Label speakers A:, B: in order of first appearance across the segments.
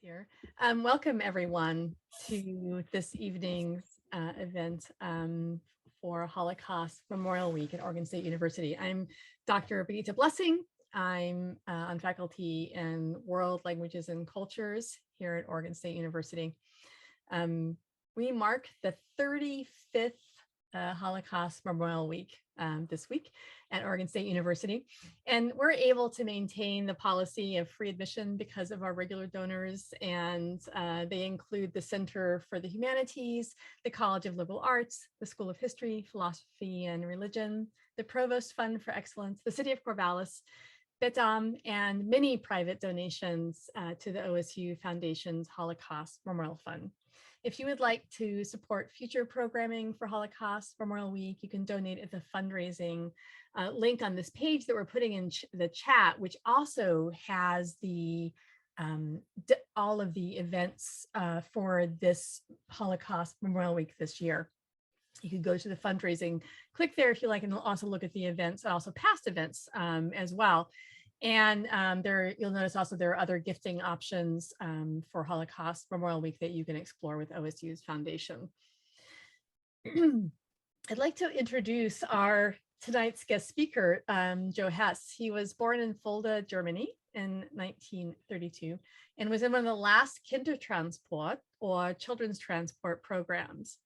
A: Here. Welcome everyone to this evening's event for Holocaust Memorial Week at Oregon State University. I'm Dr. Benita Blessing. I'm on faculty in World Languages and Cultures here at Oregon State University. We mark the 35th Holocaust Memorial Week this week at Oregon State University. And we're able to maintain the policy of free admission because of our regular donors. And they include the Center for the Humanities, the College of Liberal Arts, the School of History, Philosophy and Religion, the Provost Fund for Excellence, the City of Corvallis, Betam, and many private donations to the OSU Foundation's Holocaust Memorial Fund. If you would like to support future programming for Holocaust Memorial Week, you can donate at the fundraising link on this page that we're putting in the chat, which also has the all of the events for this Holocaust Memorial Week this year. You could go to the fundraising, click there if you like, and also look at the events and also past events as well. And you'll notice also there are other gifting options for Holocaust Memorial Week that you can explore with OSU's foundation. I'd like to introduce our tonight's guest speaker, Joe Hess. He was born in Fulda, Germany in 1932 and was in one of the last Kindertransport or children's transport programs.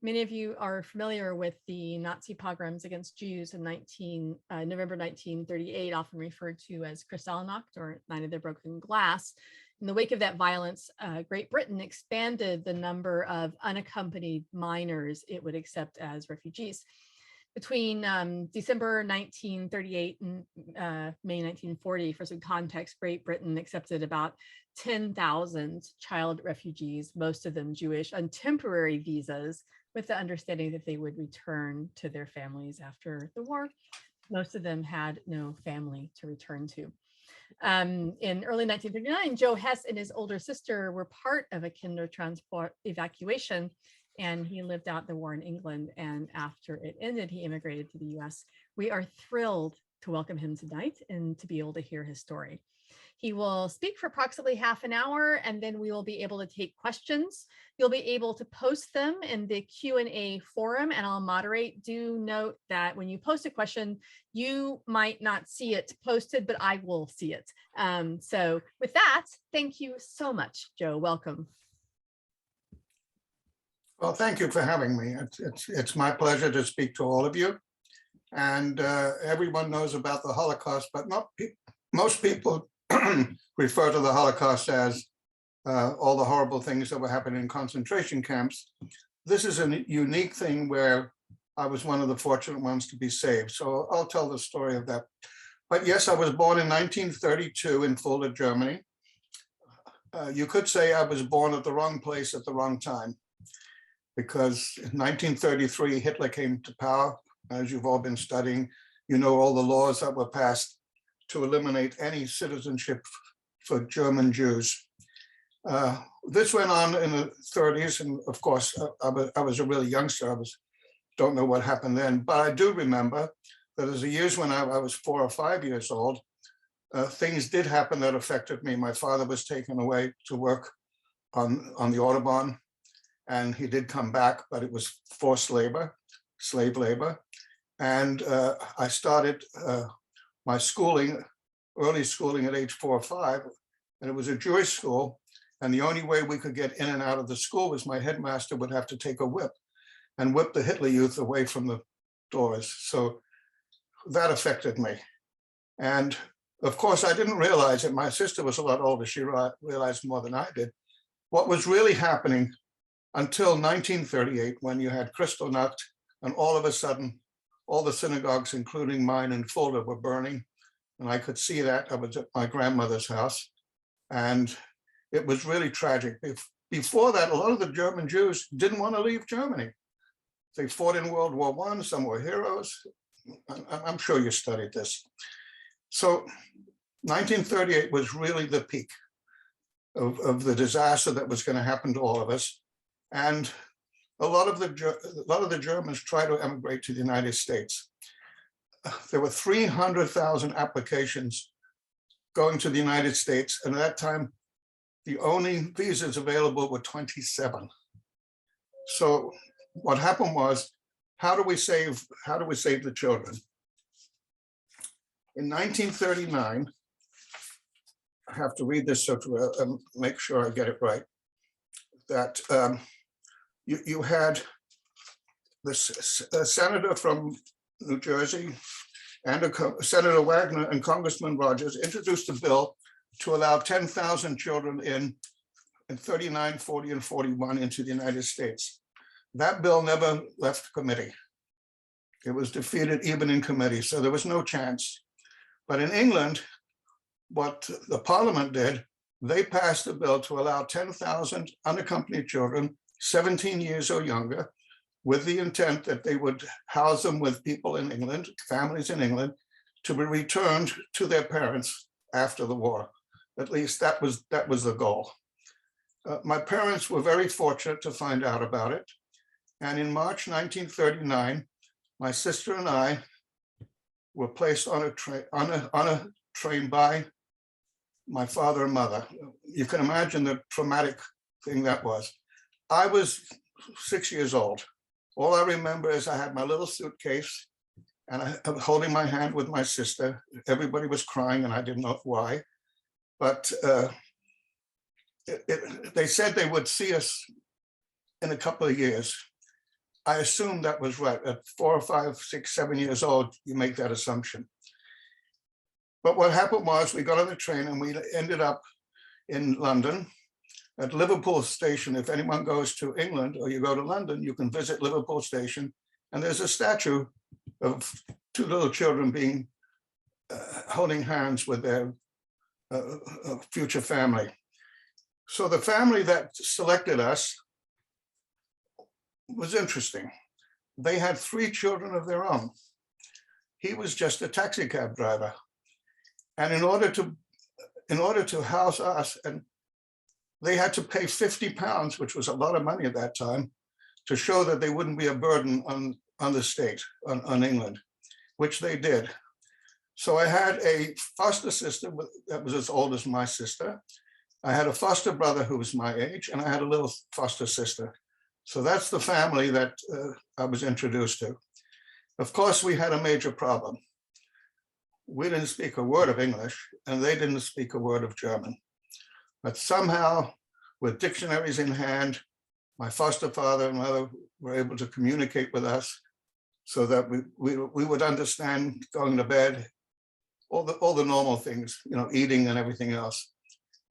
A: Many of you are familiar with the Nazi pogroms against Jews in November 1938, often referred to as Kristallnacht or Night of the Broken Glass. In the wake of that violence, Great Britain expanded the number of unaccompanied minors it would accept as refugees. Between December 1938 and May 1940, for some context, Great Britain accepted about 10,000 child refugees, most of them Jewish, on temporary visas, with the understanding that they would return to their families after the war. Most of them had no family to return to. In early 1939, Joe Hess and his older sister were part of a Kindertransport evacuation, and he lived out the war in England. And after it ended, he immigrated to the US. We are thrilled to welcome him tonight and to be able to hear his story. He will speak for approximately half an hour, and then we will be able to take questions. You'll be able to post them in the Q&A forum, and I'll moderate. Do note that when you post a question, you might not see it posted, but I will see it. So with that, thank you so much, Joe. Welcome.
B: Well, thank you for having me. It's my pleasure to speak to all of you. And everyone knows about the Holocaust, but most people refer to the Holocaust as all the horrible things that were happening in concentration camps. This is a unique thing where I was one of the fortunate ones to be saved. So I'll tell the story of that. But yes, I was born in 1932 in Fulda, Germany. You could say I was born at the wrong place at the wrong time, because in 1933, Hitler came to power. As you've all been studying, you know all the laws that were passed to eliminate any citizenship for German Jews. This went on in the 30s, and of course, I was a really youngster. Don't know what happened then, but I do remember that as the years when I was 4 or 5 years old, things did happen that affected me. My father was taken away to work on the Autobahn, and he did come back, but it was forced labor, slave labor. And I started my schooling, early schooling at age 4 or 5, and it was a Jewish school. And the only way we could get in and out of the school was my headmaster would have to take a whip and whip the Hitler Youth away from the doors. So that affected me. And of course, I didn't realize it. My sister was a lot older. She realized more than I did. What was really happening until 1938, when you had Kristallnacht, and all of a sudden, all the synagogues, including mine in Fulda, were burning. And I could see that. I was at my grandmother's house. And it was really tragic. Before that, a lot of the German Jews didn't want to leave Germany. They fought in World War I. Some were heroes. I'm sure you studied this. So 1938 was really the peak of the disaster that was going to happen to all of us. And a lot of the Germans tried to emigrate to the United States. There were 300,000 applications going to the United States. And at that time, the only visas available were 27. So what happened was, how do we save the children? In 1939, I have to read this so to make sure I get it right, that you had the senator from New Jersey and Senator Wagner and Congressman Rogers introduced a bill to allow 10,000 children in 39, 40, and 41 into the United States. That bill never left committee. It was defeated even in committee, so there was no chance. But in England, what the parliament did, they passed a bill to allow 10,000 unaccompanied children, 17 years or younger, with the intent that they would house them with people in England, families in England, to be returned to their parents after the war. At least that was the goal. My parents were very fortunate to find out about it. And in March 1939, my sister and I were placed on a train by my father and mother. You can imagine the traumatic thing that was. I was 6 years old. All I remember is I had my little suitcase and I was holding my hand with my sister. Everybody was crying and I didn't know why. But they said they would see us in a couple of years. I assumed that was right. At 4 or 5, 6, 7 years old, you make that assumption. But what happened was we got on the train and we ended up in London at Liverpool Station. If anyone goes to England or you go to London, you can visit Liverpool Station. And there's a statue of 2 little children being holding hands with their future family. So the family that selected us was interesting. They had 3 children of their own. He was just a taxi cab driver. And in order to house us, and they had to pay £50, which was a lot of money at that time, to show that they wouldn't be a burden on the state, on England, which they did. So I had a foster sister that was as old as my sister. I had a foster brother who was my age, and I had a little foster sister. So that's the family that I was introduced to. Of course, we had a major problem. We didn't speak a word of English, and they didn't speak a word of German. But somehow, with dictionaries in hand, my foster father and mother were able to communicate with us so that we would understand going to bed, all the normal things, you know, eating and everything else.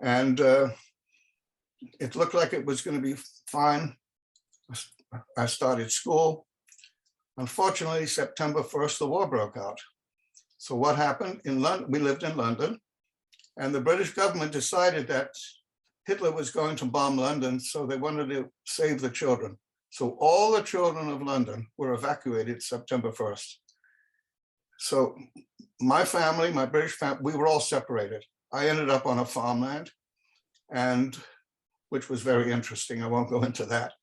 B: And it looked like it was going to be fine. I started school. Unfortunately, September 1st, the war broke out. So what happened in London? We lived in London, and the British government decided that Hitler was going to bomb London, so they wanted to save the children. So all the children of London were evacuated September 1st. So my family, my British family, we were all separated. I ended up on a farmland, and which was very interesting. I won't go into that.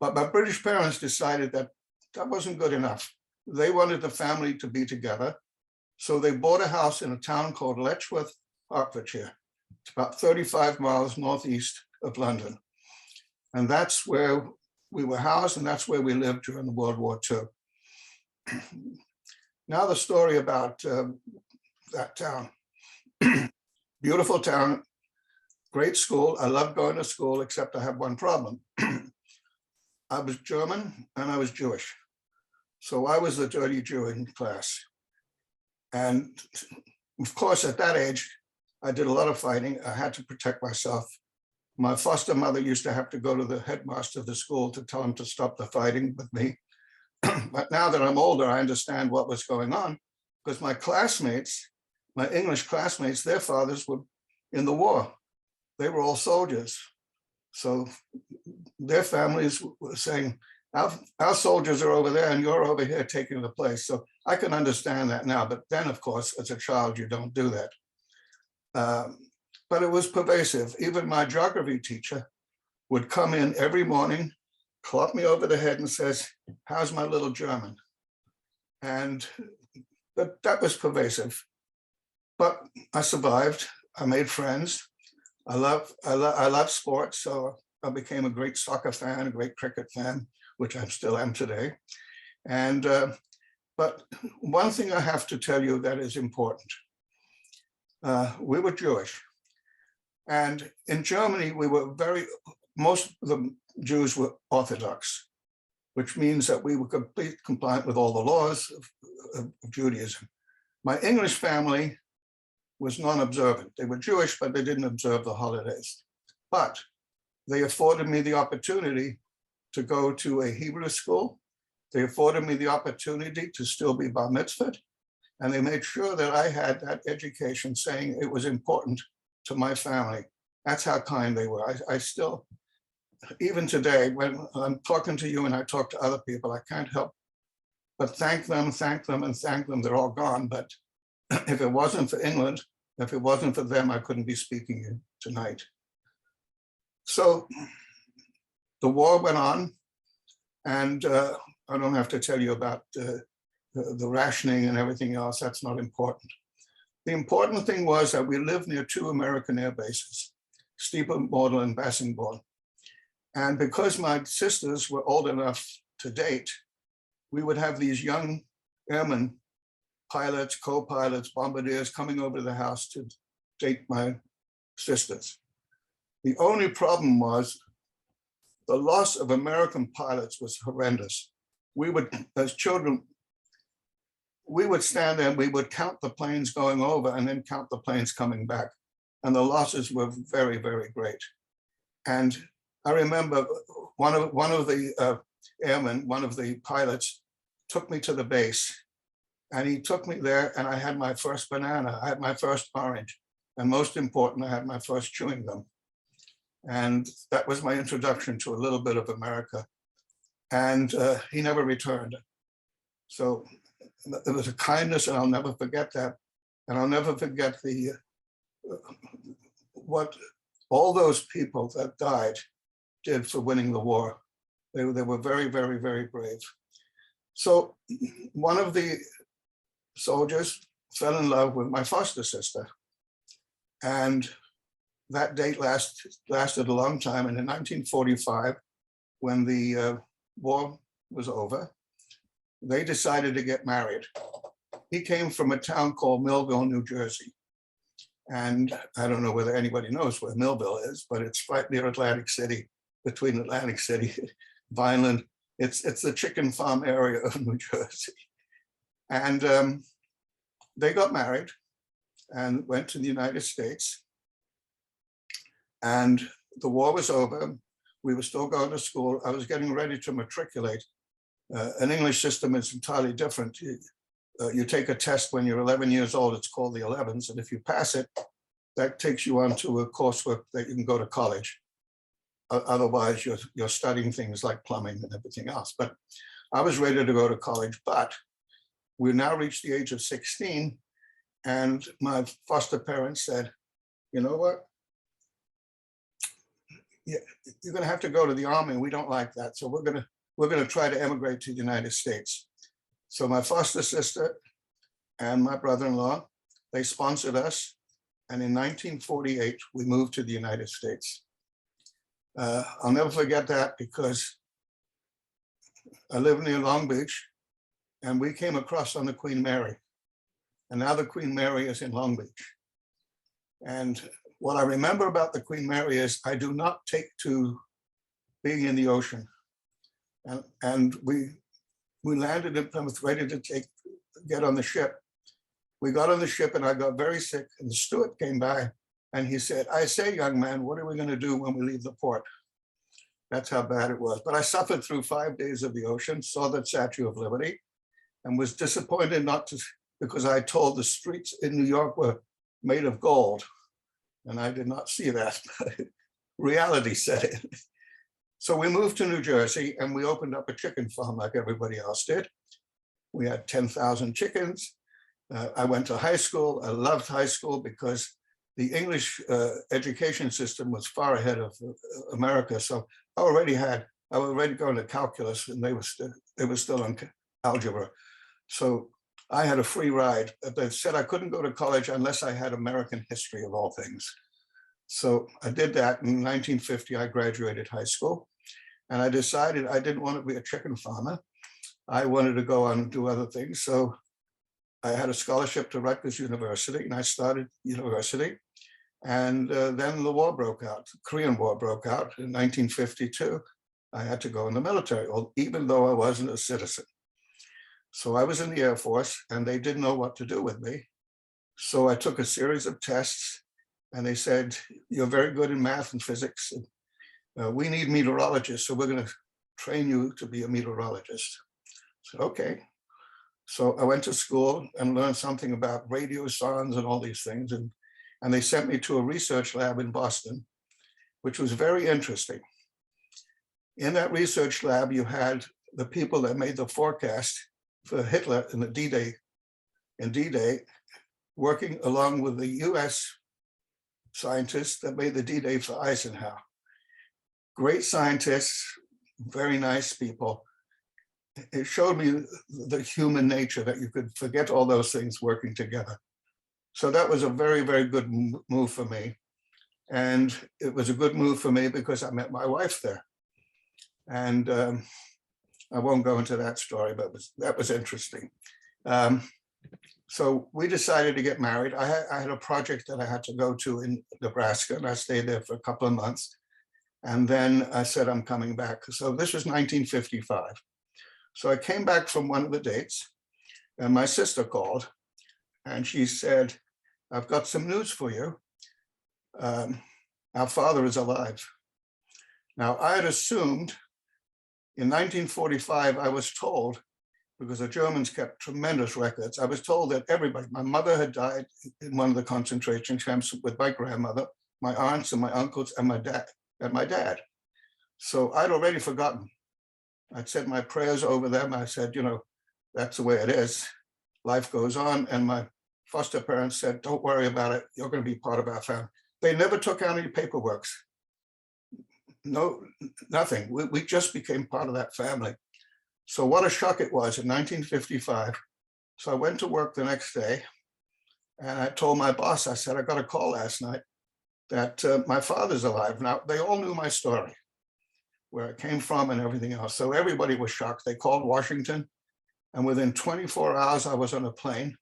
B: But my British parents decided that that wasn't good enough. They wanted the family to be together. So they bought a house in a town called Letchworth, Hertfordshire. It's about 35 miles northeast of London. And that's where we were housed, and that's where we lived during the World War II. Now the story about that town. Beautiful town, great school. I loved going to school, except I had one problem. I was German and I was Jewish. So I was the dirty Jew in class. And of course, at that age, I did a lot of fighting. I had to protect myself. My foster mother used to have to go to the headmaster of the school to tell him to stop the fighting with me. But now that I'm older, I understand what was going on, because my classmates, my English classmates, their fathers were in the war. They were all soldiers. So their families were saying, our soldiers are over there and you're over here taking the place. So I can understand that now. But then, of course, as a child, you don't do that. But it was pervasive. Even my geography teacher would come in every morning, clap me over the head and says, how's my little German? And that was pervasive. But I survived. I made friends. I love sports, so I became a great soccer fan, a great cricket fan, which I still am today. And but one thing I have to tell you that is important. We were Jewish, and in Germany we were most of the Jews were Orthodox, which means that we were compliant with all the laws of Judaism. My English family was non-observant. They were Jewish, but they didn't observe the holidays. But they afforded me the opportunity to go to a Hebrew school. They afforded me the opportunity to still be bar mitzvahed, and they made sure that I had that education, saying it was important to my family. That's how kind they were. I still, even today, when I'm talking to you and I talk to other people, I can't help but thank them, and thank them. They're all gone, but if it wasn't for England, if it wasn't for them, I couldn't be speaking here tonight. So the war went on, and I don't have to tell you about the rationing and everything else. That's not important. The important thing was that we lived near two American air bases, Stiepermordel and Bassingbourn. And because my sisters were old enough to date, we would have these young airmen, pilots, co-pilots, bombardiers coming over to the house to date my sisters. The only problem was the loss of American pilots was horrendous. We would, as children, we would stand there and we would count the planes going over and then count the planes coming back. And the losses were very, very great. And I remember one of the airmen, one of the pilots, took me to the base, and he took me there, and I had my first banana, I had my first orange, and most important, I had my first chewing gum. And that was my introduction to a little bit of America. And he never returned. So it was a kindness, and I'll never forget that. And I'll never forget the what all those people that died did for winning the war. They were very, very, very brave. So one of the soldiers fell in love with my foster sister. And that date lasted a long time. And in 1945, when the war was over, they decided to get married. He came from a town called Millville, New Jersey. And I don't know whether anybody knows where Millville is, but it's right near Atlantic City, between Atlantic City, Vineland. It's the chicken farm area of New Jersey. And they got married and went to the United States. And the war was over. We were still going to school. I was getting ready to matriculate. An English system is entirely different. You take a test when you're 11 years old. It's called the 11s. And if you pass it, that takes you on to a coursework that you can go to college. Otherwise, you're studying things like plumbing and everything else. But I was ready to go to college, but we now reached the age of 16. And my foster parents said, you know what? You're going to have to go to the army. We don't like that. So we're going to try to emigrate to the United States. So my foster sister and my brother-in-law, they sponsored us. And in 1948, we moved to the United States. I'll never forget that because I live near Long Beach and we came across on the Queen Mary. And now the Queen Mary is in Long Beach. And what I remember about the Queen Mary is I do not take to being in the ocean. And we landed in Plymouth, ready to get on the ship. We got on the ship and I got very sick, and the steward came by and he said, I say, young man, what are we going to do when we leave the port? That's how bad it was. But I suffered through 5 days of the ocean, saw the Statue of Liberty, and was disappointed not to, because I told the streets in New York were made of gold. And I did not see that. Reality set in. So we moved to New Jersey and we opened up a chicken farm like everybody else did. We had 10,000 chickens. I went to high school. I loved high school because the English education system was far ahead of America. So I was already going to calculus, and they were still on algebra. So I had a free ride. They said I couldn't go to college unless I had American history of all things. So I did that. In 1950, I graduated high school, and I decided I didn't want to be a chicken farmer. I wanted to go on and do other things. So I had a scholarship to Rutgers University, and I started university. And then the war broke out. The Korean War broke out in 1952. I had to go in the military, even though I wasn't a citizen. So I was in the Air Force, and they didn't know what to do with me. So I took a series of tests, and they said, "You're very good in math and physics. We need meteorologists, so we're going to train you to be a meteorologist." I said, "Okay." So I went to school and learned something about radio songs and all these things. And they sent me to a research lab in Boston, which was very interesting. In that research lab, you had the people that made the forecast for Hitler in the D-Day, working along with the US scientists that made the D-Day for Eisenhower. Great scientists, very nice people. It showed me the human nature, that you could forget all those things working together. So that was a very, very good move for me. And it was a good move for me because I met my wife there. And I won't go into that story, but that was interesting. So we decided to get married. I had a project that I had to go to in Nebraska, and I stayed there for a couple of months. And then I said, I'm coming back. So this was 1955. So I came back from one of the dates, and my sister called, and she said, "I've got some news for you. Our father is alive." Now, I had assumed in 1945, I was told, because the Germans kept tremendous records, I was told that everybody, my mother had died in one of the concentration camps with my grandmother, my aunts and my uncles, and my dad. So I'd already forgotten. I'd said my prayers over them. I said, that's the way it is. Life goes on. And my foster parents said, "Don't worry about it. You're going to be part of our family." They never took out any paperwork. No, nothing. We just became part of that family. So what a shock it was in 1955. So I went to work the next day, and I told my boss, I said, "I got a call last night that my father's alive." Now, they all knew my story, where I came from and everything else. So everybody was shocked. They called Washington, and within 24 hours, I was on a plane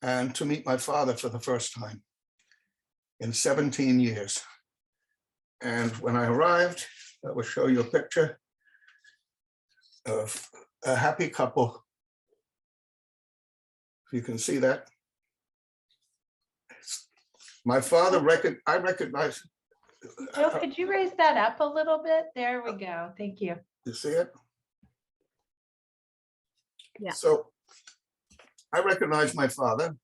B: and to meet my father for the first time in 17 years. And when I arrived, I will show you a picture of a happy couple. If you can see that. My father, I recognize.
C: Joe, could you raise that up a little bit? There we go. Thank you.
B: You see it?
A: Yeah.
B: So I recognized my father,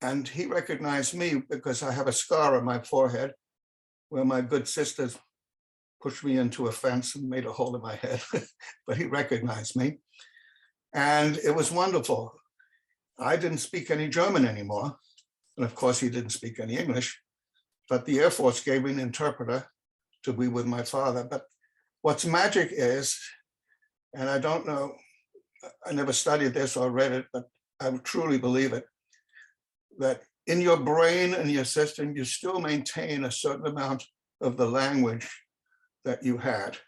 B: and he recognized me because I have a scar on my forehead where my good sisters pushed me into a fence and made a hole in my head, but he recognized me. And it was wonderful. I didn't speak any German anymore. And of course, he didn't speak any English, but the Air Force gave me an interpreter to be with my father. But what's magic is, and I don't know, I never studied this or read it, but I truly believe it, that in your brain and your system, you still maintain a certain amount of the language that you had.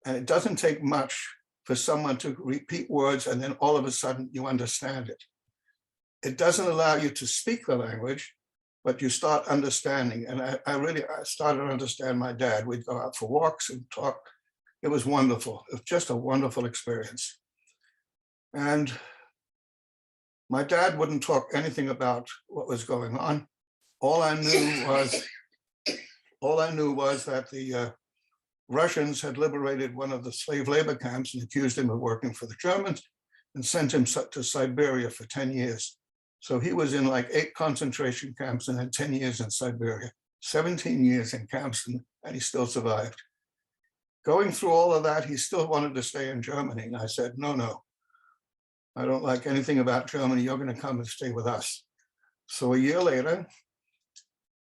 B: And it doesn't take much for someone to repeat words and then all of a sudden you understand it. It doesn't allow you to speak the language, but you start understanding. And I started to understand my dad. We'd go out for walks and talk. It was wonderful. It was just a wonderful experience. And my dad wouldn't talk anything about what was going on. All I knew was that the Russians had liberated one of the slave labor camps and accused him of working for the Germans and sent him to Siberia for 10 years. So he was in like 8 concentration camps and had 10 years in Siberia, 17 years in camps, and he still survived. Going through all of that, he still wanted to stay in Germany. And I said, no, I don't like anything about Germany. You're going to come and stay with us. So a year later,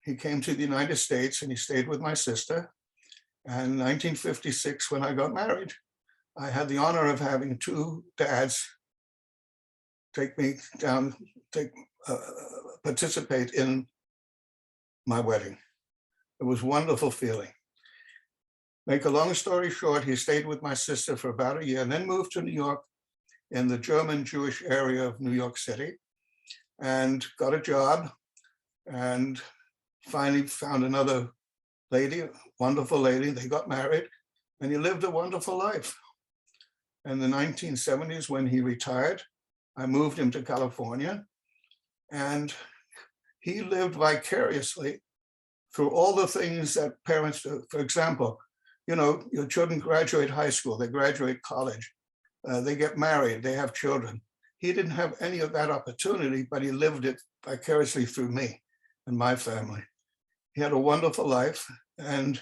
B: he came to the United States and he stayed with my sister. And in 1956, when I got married, I had the honor of having 2 dads take me down, participate in my wedding. It was a wonderful feeling. Make a long story short, he stayed with my sister for about a year and then moved to New York in the German Jewish area of New York City and got a job and finally found another lady, wonderful lady. They got married and he lived a wonderful life. In the 1970s, when he retired, I moved him to California and he lived vicariously through all the things that parents do. For example, you know, your children graduate high school, they graduate college, they get married, they have children. He didn't have any of that opportunity, but he lived it vicariously through me and my family. He had a wonderful life. And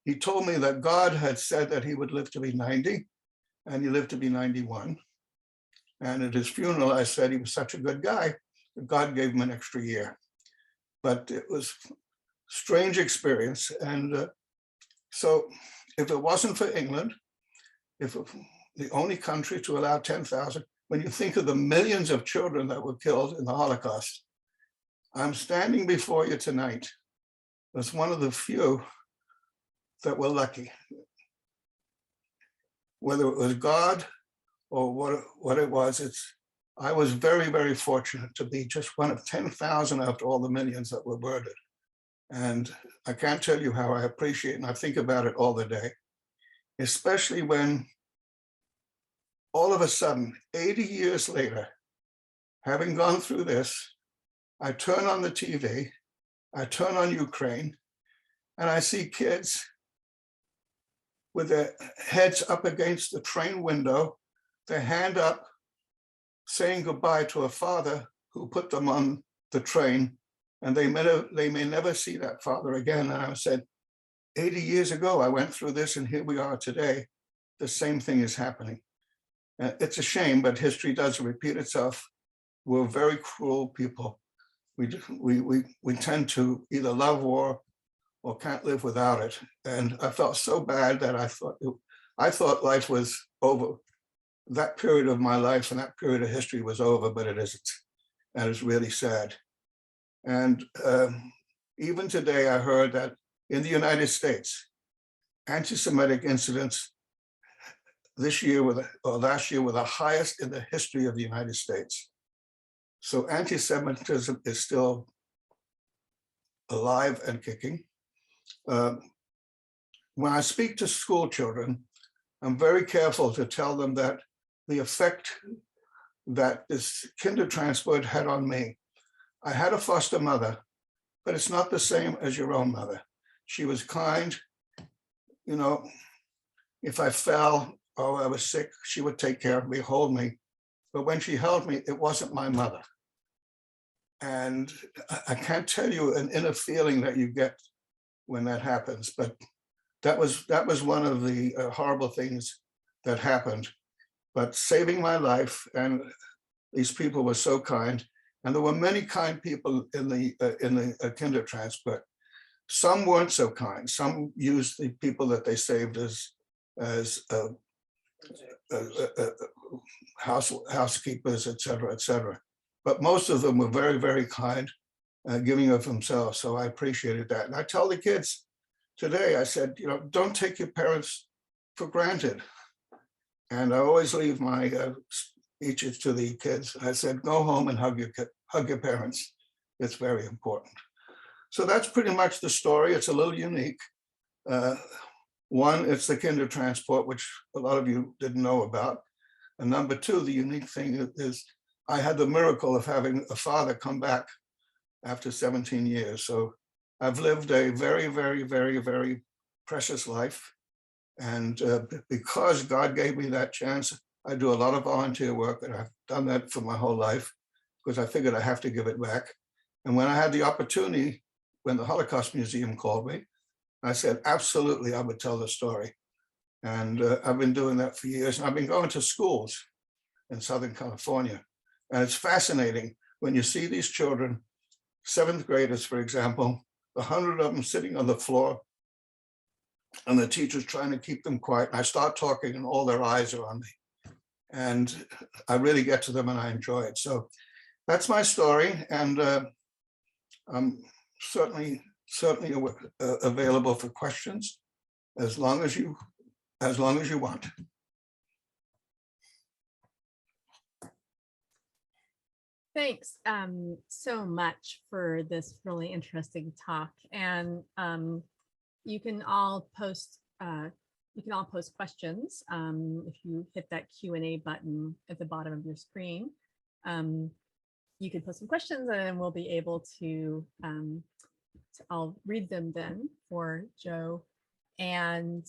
B: he told me that God had said that he would live to be 90, and he lived to be 91. And at his funeral, I said he was such a good guy that God gave him an extra year. But it was a strange experience. And so if it wasn't for England, the only country to allow 10,000, when you think of the millions of children that were killed in the Holocaust, I'm standing before you tonight as one of the few that were lucky. Whether it was God or what it was, I was very, very fortunate to be just one of 10,000 after all the millions that were murdered. And I can't tell you how I appreciate and I think about it all the day, especially when all of a sudden, 80 years later, having gone through this, I turn on the TV, I turn on Ukraine, and I see kids with their heads up against the train window, their hand up, saying goodbye to a father who put them on the train, and they may never see that father again. And I said, 80 years ago, I went through this, and here we are today. The same thing is happening. It's a shame, but history does repeat itself. We're very cruel people. We tend to either love war or can't live without it. And I felt so bad that I thought life was over. That period of my life and that period of history was over, but it isn't. And it's really sad. And even today, I heard that in the United States, anti-Semitic incidents this year or last year were the highest in the history of the United States. So anti-Semitism is still alive and kicking. When I speak to school children, I'm very careful to tell them that the effect that this Kindertransport had on me. I had a foster mother, but it's not the same as your own mother. She was kind. You know, if I fell or I was sick, she would take care of me, hold me. But when she held me, it wasn't my mother. And I can't tell you an inner feeling that you get when that happens, but that was one of the horrible things that happened. But saving my life, and these people were so kind, and there were many kind people in the Kindertransport. Some weren't so kind. Some used the people that they saved as housekeepers, et cetera, but most of them were very, very kind, giving of themselves. So I appreciated that. And I tell the kids today, I said, you know, don't take your parents for granted. And I always leave my speeches to the kids. I said, go home and hug your parents. It's very important. So that's pretty much the story. It's a little unique. One, it's the Kindertransport, which a lot of you didn't know about. And number two, the unique thing is I had the miracle of having a father come back after 17 years. So I've lived a very, very, very, very precious life. And because God gave me that chance, I do a lot of volunteer work, and I've done that for my whole life because I figured I have to give it back. And when I had the opportunity, when the Holocaust Museum called me, I said, absolutely, I would tell the story. And I've been doing that for years. And I've been going to schools in Southern California. And it's fascinating when you see these children, 7th graders, for example, 100 of them sitting on the floor, and the teacher's trying to keep them quiet. And I start talking and all their eyes are on me. And I really get to them and I enjoy it. So that's my story. And I'm certainly certainly available for questions as long as you want.
A: Thanks so much for this really interesting talk. And you can all post questions if you hit that Q&A button at the bottom of your screen. You can post some questions and then we'll be able to I'll read them then for Joe. And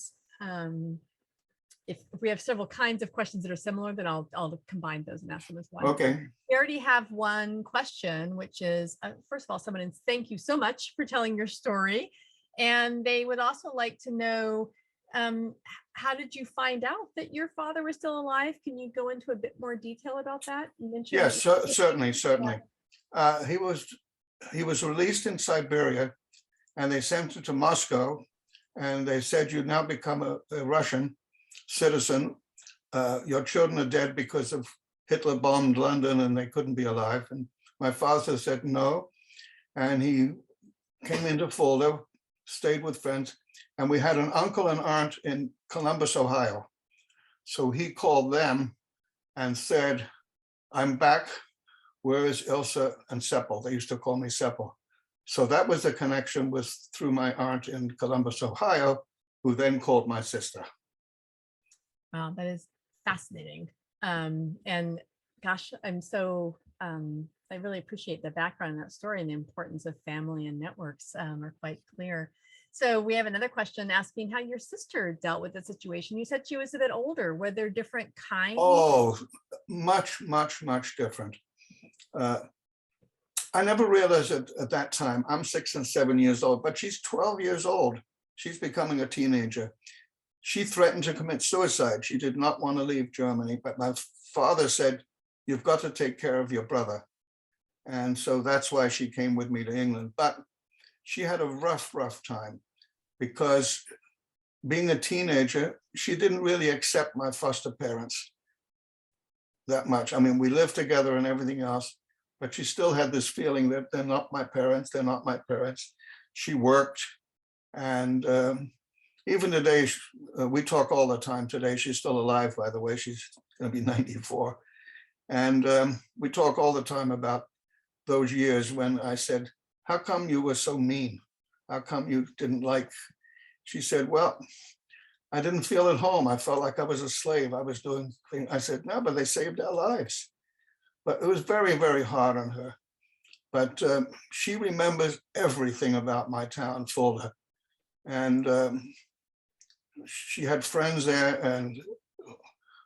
A: if we have several kinds of questions that are similar, then I'll combine those and ask them as one.
B: Okay.
A: We already have one question, which is, first of all, someone, thank you so much for telling your story. And they would also like to know, how did you find out that your father was still alive? Can you go into a bit more detail about that? You mentioned
B: Yes, certainly. He was released in Siberia and they sent him to Moscow and they said, you now become a Russian citizen. Your children are dead because of Hitler bombed London and they couldn't be alive. And my father said no. And he came into Fulda, stayed with friends. And we had an uncle and aunt in Columbus, Ohio. So he called them and said, I'm back. Where is Ilsa and Seppel? They used to call me Seppel. So that was the connection through my aunt in Columbus, Ohio, who then called my sister.
A: Wow, that is fascinating. And gosh, I really appreciate the background in that story, and the importance of family and networks are quite clear. So we have another question asking how your sister dealt with the situation. You said she was a bit older. Were there different kinds?
B: Oh, much, much, much different. I never realized it at that time. I'm 6 and 7 years old, but she's 12 years old. She's becoming a teenager. She threatened to commit suicide. She did not want to leave Germany, but my father said, you've got to take care of your brother. And so that's why she came with me to England. But she had a rough time because being a teenager, she didn't really accept my foster parents that much. I mean, we lived together and everything else, but she still had this feeling that they're not my parents, they're not my parents. She worked, and even today, we talk all the time today. She's still alive, by the way. She's going to be 94. And we talk all the time about those years when I said, how come you were so mean? How come you didn't like? She said, well, I didn't feel at home. I felt like I was a slave. I was doing things. I said, no, but they saved our lives. But it was very, very hard on her. But she remembers everything about my town, Fulda. And she had friends there, and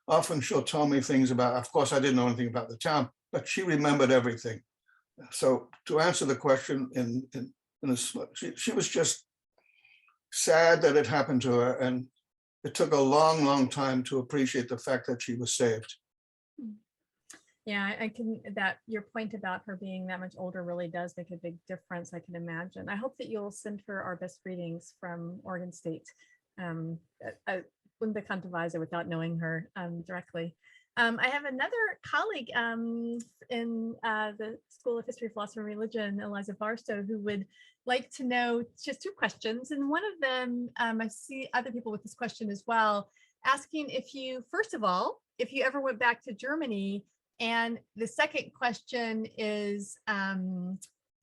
B: often she'll tell me things about, of course, I didn't know anything about the town, but she remembered everything. So to answer the question, she was just sad that it happened to her. And it took a long, long time to appreciate the fact that she was saved.
A: Yeah, your point about her being that much older really does make a big difference, I can imagine. I hope that you'll send her our best greetings from Oregon State. I wouldn't be Kantaweise without knowing her directly. I have another colleague in the School of History, Philosophy, and Religion, Eliza Barstow, who would like to know just 2 questions. And one of them, I see other people with this question as well, asking if you, first of all, if you ever went back to Germany. And the second question is,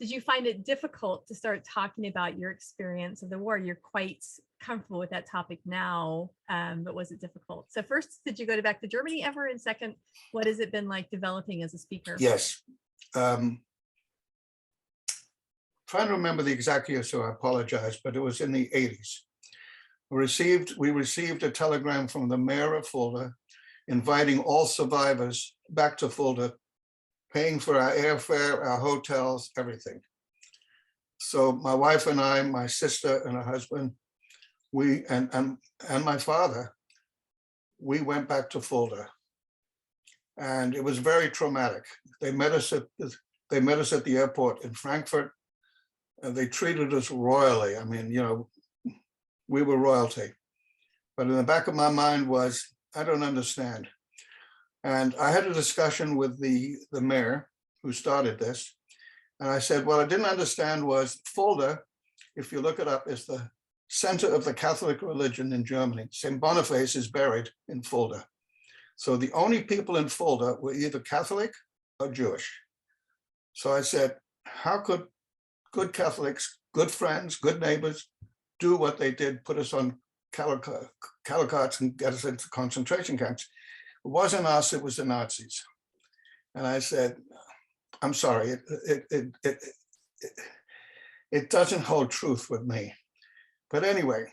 A: did you find it difficult to start talking about your experience of the war? You're quite comfortable with that topic now, but was it difficult? So first, did you go back to Germany ever? And second, what has it been like developing as a speaker?
B: Yes. Trying to remember the exact year, so I apologize, but it was in the 80s. We received a telegram from the mayor of Fulda inviting all survivors back to Fulda, paying for our airfare, our hotels, everything. So my wife and I, my sister and her husband, and my father, we went back to Fulda. And it was very traumatic. They met us at the airport in Frankfurt, and they treated us royally. I mean, we were royalty. But in the back of my mind was, I don't understand. And I had a discussion with the mayor who started this. And I said, what I didn't understand was Fulda if you look it up, is the center of the Catholic religion in Germany. St. Boniface is buried in Fulda. So the only people in Fulda were either Catholic or Jewish. So I said, how could good Catholics, good friends, good neighbors do what they did, put us on calicots and get us into concentration camps? It wasn't us, it was the Nazis. And I said, I'm sorry, it doesn't hold truth with me. But anyway,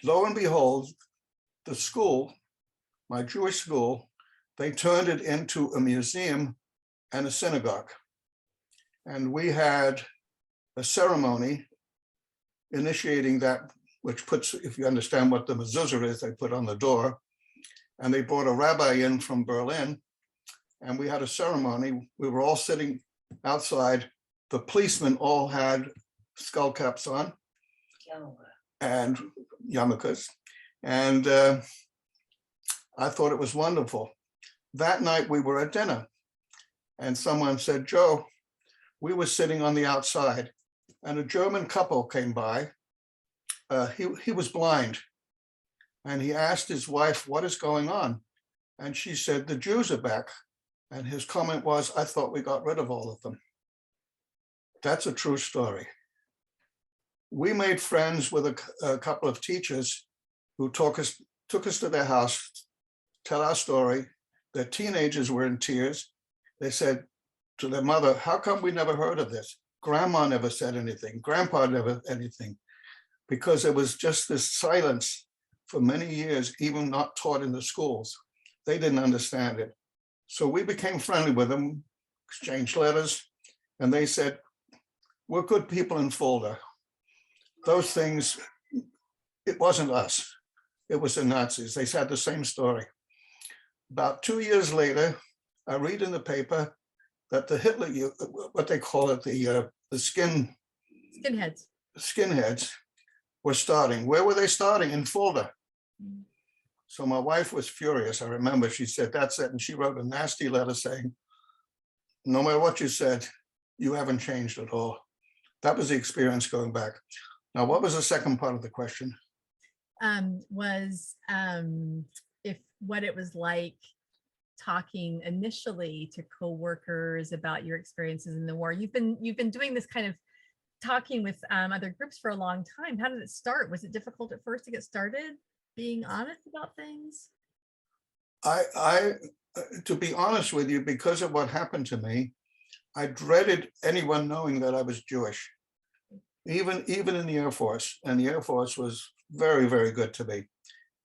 B: lo and behold, the school, my Jewish school, they turned it into a museum and a synagogue. And we had a ceremony initiating that, which puts, if you understand what the mezuzah is, they put on the door. And they brought a rabbi in from Berlin, and we had a ceremony. We were all sitting outside. The policemen all had skull caps on and yarmulkes. And I thought it was wonderful. That night we were at dinner, and someone said, Joe, we were sitting on the outside, and a German couple came by. He was blind, and he asked his wife, what is going on? And she said, the Jews are back. And his comment was, I thought we got rid of all of them. That's a true story. We made friends with a couple of teachers who took us to their house, tell our story. Their teenagers were in tears. They said to their mother, how come we never heard of this? Grandma never said anything. Grandpa never anything. Because there was just this silence for many years, even not taught in the schools. They didn't understand it. So we became friendly with them, exchanged letters, and they said, we're good people in Fulda. Those things, it wasn't us. It was the Nazis. They had the same story. About 2 years later, I read in the paper that the Hitler, what they call it, the skinheads were starting. Where were they starting? In Fulda. So my wife was furious. I remember she said, that's it. And she wrote a nasty letter saying, no matter what you said, you haven't changed at all. That was the experience going back. Now, what was the second part of the question?
A: If what it was like talking initially to co-workers about your experiences in the war. You've been doing this kind of talking with other groups for a long time. How did it start? Was it difficult at first to get started being honest about things?
B: To be honest with you, because of what happened to me, I dreaded anyone knowing that I was Jewish, even in the Air Force. And the Air Force was very, very good to me.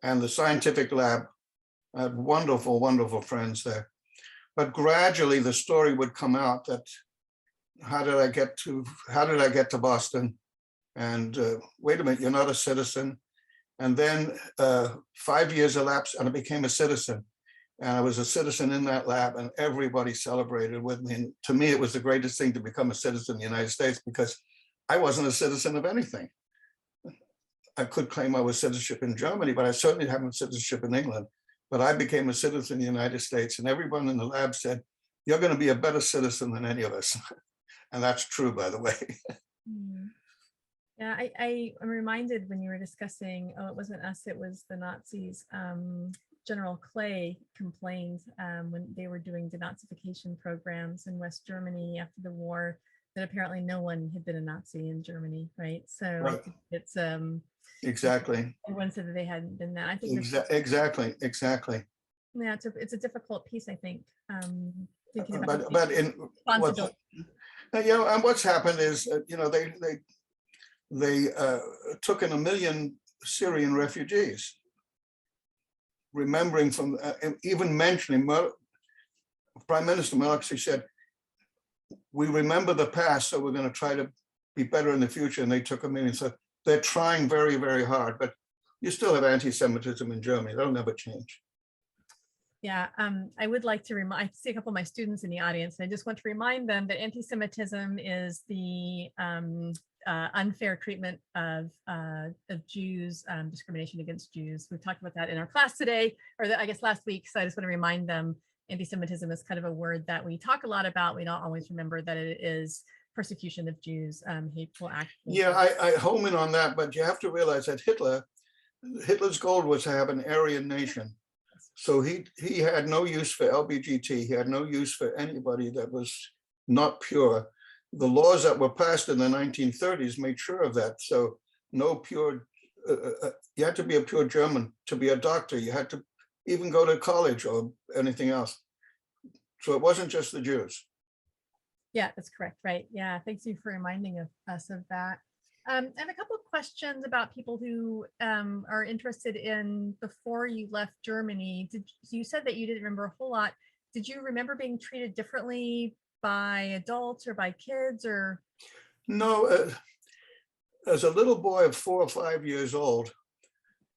B: And the scientific lab, I had wonderful, wonderful friends there. But gradually the story would come out that how did I get to Boston? And wait a minute, you're not a citizen. And then 5 years elapsed and I became a citizen. And I was a citizen in that lab and everybody celebrated with me. And to me, it was the greatest thing to become a citizen in the United States because I wasn't a citizen of anything. I could claim I was citizenship in Germany, but I certainly haven't citizenship in England. But I became a citizen in the United States and everyone in the lab said, you're going to be a better citizen than any of us. And that's true, by the way.
A: Yeah, I'm reminded when you were discussing, oh, it wasn't us, it was the Nazis. General Clay complained when they were doing denazification programs in West Germany after the war that apparently no one had been a Nazi in Germany, right? So right. I think it's
B: exactly.
A: Everyone said that they hadn't been that. I think
B: exactly.
A: Yeah, it's a difficult piece, I think. Thinking about
B: but in responsibility. And what's happened is, they took in 1 million Syrian refugees. Remembering from, even mentioning, Prime Minister Maliki said, we remember the past, so we're going to try to be better in the future. And they took 1 million. So they're trying very, very hard, but you still have anti-Semitism in Germany. That'll never change.
A: Yeah, I would like to I see a couple of my students in the audience, and I just want to remind them that anti-Semitism is the unfair treatment of Jews, discrimination against Jews. We've talked about that in our class today, or I guess last week. So I just want to remind them, anti-Semitism is kind of a word that we talk a lot about. We don't always remember that it is persecution of Jews, hateful acts.
B: Yeah, I home in on that, but you have to realize that Hitler's goal was to have an Aryan nation. So he had no use for LBGT. He had no use for anybody that was not pure. The laws that were passed in the 1930s made sure of that. So no pure, you had to be a pure German to be a doctor. You had to even go to college or anything else. So it wasn't just the Jews.
A: Yeah, that's correct. Right. Yeah. Thanks you for reminding us of that. And a couple of questions about people who are interested in before you left Germany. You said that you didn't remember a whole lot. Did you remember being treated differently by adults or by kids or?
B: No, as a little boy of 4 or 5 years old,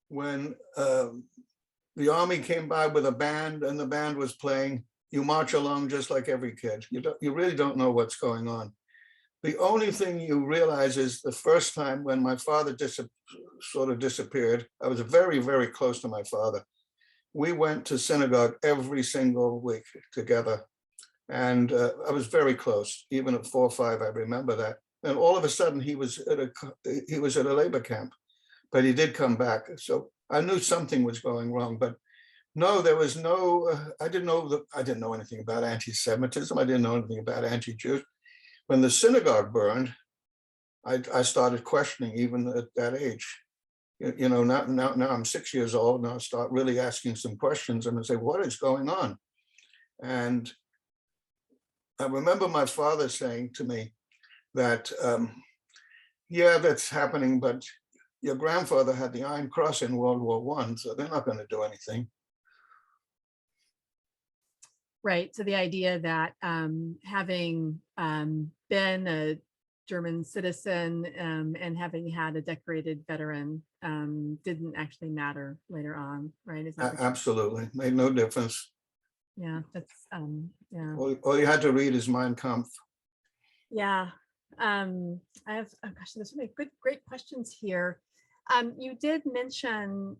B: when the army came by with a band and the band was playing, you march along just like every kid. You really don't know what's going on. The only thing you realize is the first time when my father sort of disappeared, I was very, very close to my father. We went to synagogue every single week together. And I was very close, even at 4 or 5, I remember that. And all of a sudden he was at a labor camp, but he did come back. So I knew something was going wrong, but no, there was no, I didn't know anything about anti-Semitism. I didn't know anything about anti-Jews. When the synagogue burned, I started questioning even at that age. You know, now I'm 6 years old, and I start really asking some questions and I say, what is going on? And I remember my father saying to me that, yeah, that's happening, but your grandfather had the Iron Cross in World War I, so they're not going to do anything.
A: Right. So the idea that having been a German citizen and having had a decorated veteran didn't actually matter later on, right? Is that
B: Absolutely. Made no difference.
A: Yeah, that's yeah.
B: All you had to read is Mein Kampf.
A: Yeah. I have, oh gosh, there's so many great questions here. You did mention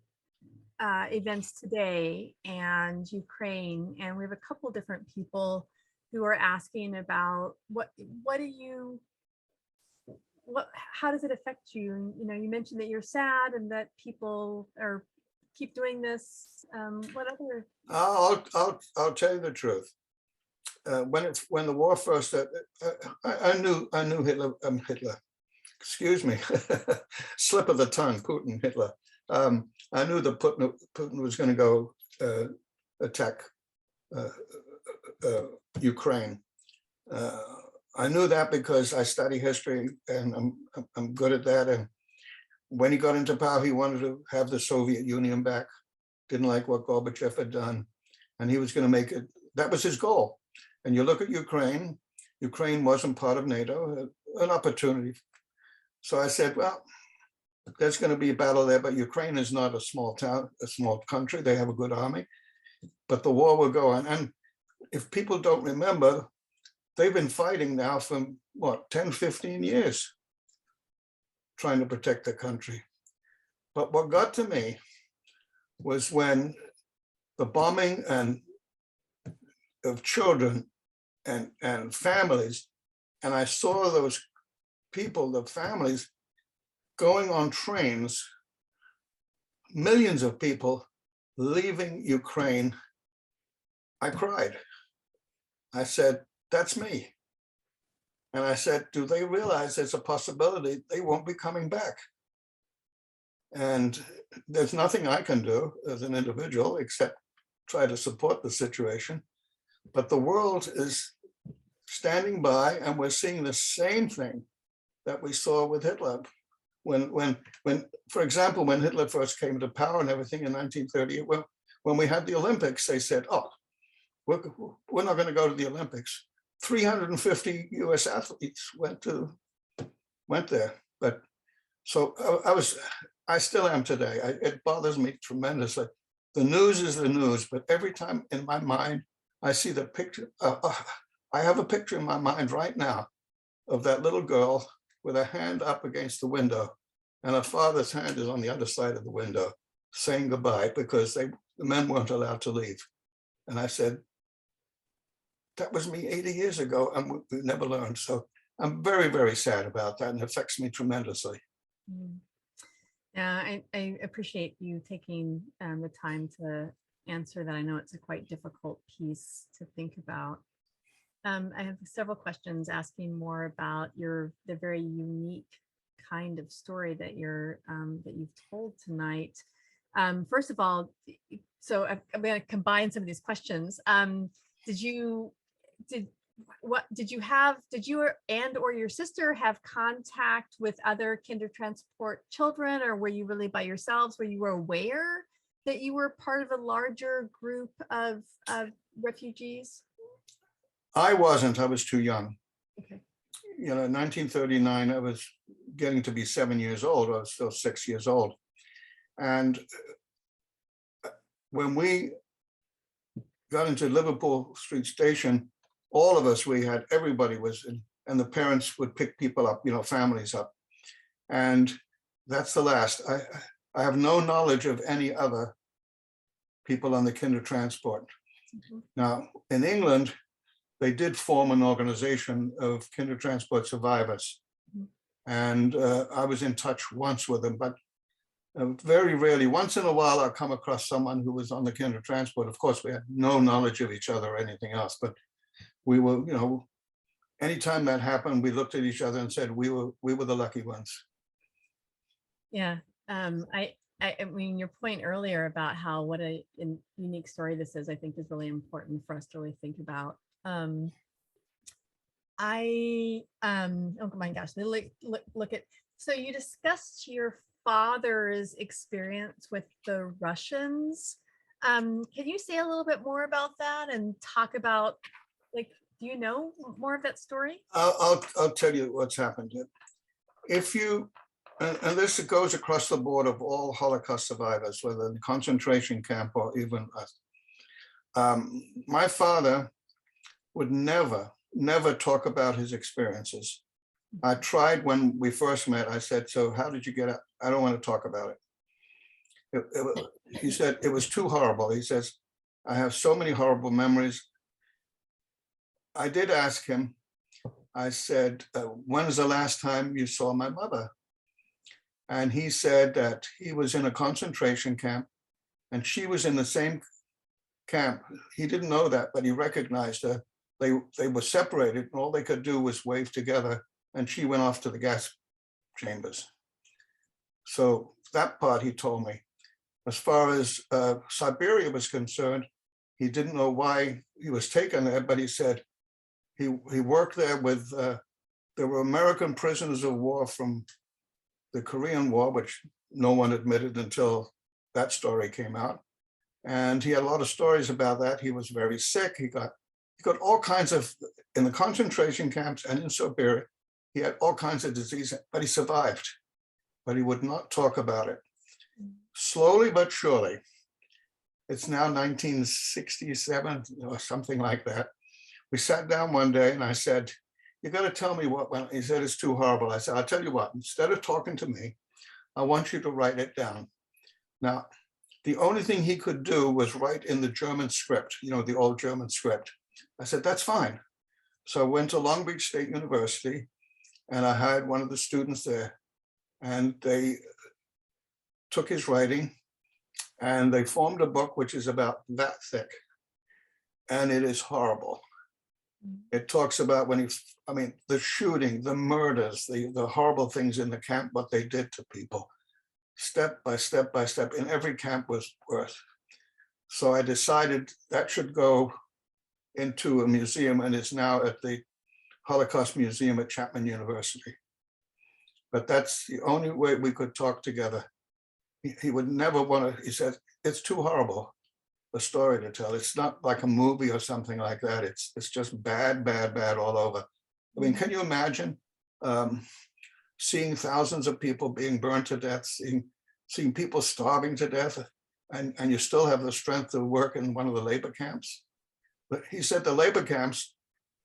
A: events today and Ukraine, and we have a couple different people who are asking about how does it affect you? And, you know, you mentioned that you're sad and that people keep doing this. What other?
B: I'll tell you the truth. When the war first started, I knew Hitler. Excuse me, slip of the tongue. Putin, Hitler. I knew that Putin was going to go attack Ukraine. I knew that because I study history and I'm good at that. And when he got into power, he wanted to have the Soviet Union back. Didn't like what Gorbachev had done, and he was going to make it. That was his goal. And you look at Ukraine. Ukraine wasn't part of NATO. An opportunity. So I said, well, there's going to be a battle there, but Ukraine is not a small town, a small country. They have a good army, but the war will go on. And if people don't remember, they've been fighting now for what, 10, 15 years, trying to protect the country. But what got to me was when the bombing of children and families, and I saw those people, the families, going on trains, millions of people leaving Ukraine. I cried. I said, that's me. And I said, do they realize there's a possibility they won't be coming back? And there's nothing I can do as an individual except try to support the situation. But the world is standing by, and we're seeing the same thing that we saw with Hitler. When, for example, when Hitler first came to power and everything in 1938, well, when we had the Olympics, they said, oh, we're not going to go to the Olympics. 350 US athletes went there. But so I still am today. It bothers me tremendously. The news is the news, but every time in my mind, I see the picture. I have a picture in my mind right now of that little girl with her hand up against the window, and her father's hand is on the other side of the window, saying goodbye because the men weren't allowed to leave. And I said, that was me 80 years ago, and we never learned. So I'm very, very sad about that, and it affects me tremendously.
A: Mm. Yeah, I appreciate you taking the time to answer that. I know it's a quite difficult piece to think about. I have several questions asking more about the very unique kind of story that that you've told tonight. First of all, so I'm going to combine some of these questions. Did you or your sister have contact with other Kindertransport children, or were you really by yourselves? Were you aware that you were part of a larger group of refugees?
B: I wasn't, I was too young.
A: Okay.
B: You know, in 1939, I was getting to be 7 years old. I was still 6 years old. And when we got into Liverpool Street Station, all of us, everybody was in, and the parents would pick people up, you know, families up. And that's the last. I have no knowledge of any other people on the Kindertransport.
A: Mm-hmm.
B: Now, in England, they did form an organization of Kindertransport survivors.
A: Mm-hmm.
B: And I was in touch once with them, but very rarely, once in a while, I'll come across someone who was on the Kindertransport. Of course, we had no knowledge of each other or anything else, but we were, you know, anytime that happened, we looked at each other and said, we were the lucky ones.
A: Yeah. I mean, your point earlier about what a unique story this is, I think is really important for us to really think about. Oh my gosh, look at, so you discussed your father's experience with the Russians. Can you say a little bit more about that and talk about, like, do you know more of that story?
B: I'll tell you what's happened. If you, and this goes across the board of all Holocaust survivors, whether in concentration camp or even us. My father would never talk about his experiences. I tried when we first met. I said, so how did you get out? I don't want to talk about it. He said, it was too horrible. He says, I have so many horrible memories. I did ask him, I said, when is the last time you saw my mother? And he said that he was in a concentration camp and she was in the same camp. He didn't know that, but he recognized her. They were separated and all they could do was wave together, and she went off to the gas chambers. So that part he told me. As far as Siberia was concerned, he didn't know why he was taken there, but he said he worked there with, there were American prisoners of war from the Korean War, which no one admitted until that story came out. And he had a lot of stories about that. He was very sick. He got all kinds of, in the concentration camps and in Siberia, he had all kinds of disease, but he survived, but he would not talk about it. Slowly but surely, it's now 1967 or something like that. We sat down one day and I said, you got to tell me what went. He said, it's too horrible. I said, I'll tell you what, instead of talking to me, I want you to write it down. Now, the only thing he could do was write in the German script, you know, the old German script. I said, that's fine. So I went to Long Beach State University and I hired one of the students there, and they took his writing and they formed a book which is about that thick. And it is horrible. It talks about the shooting, the murders, the horrible things in the camp, what they did to people, step by step by step, in every camp was worse. So I decided that should go into a museum, and is now at the Holocaust Museum at Chapman University. But that's the only way we could talk together. He would never want to, he said, it's too horrible a story to tell. It's not like a movie or something like that. It's just bad, bad, bad all over. I mean, can you imagine seeing thousands of people being burned to death, seeing people starving to death, and you still have the strength to work in one of the labor camps? But he said the labor camps,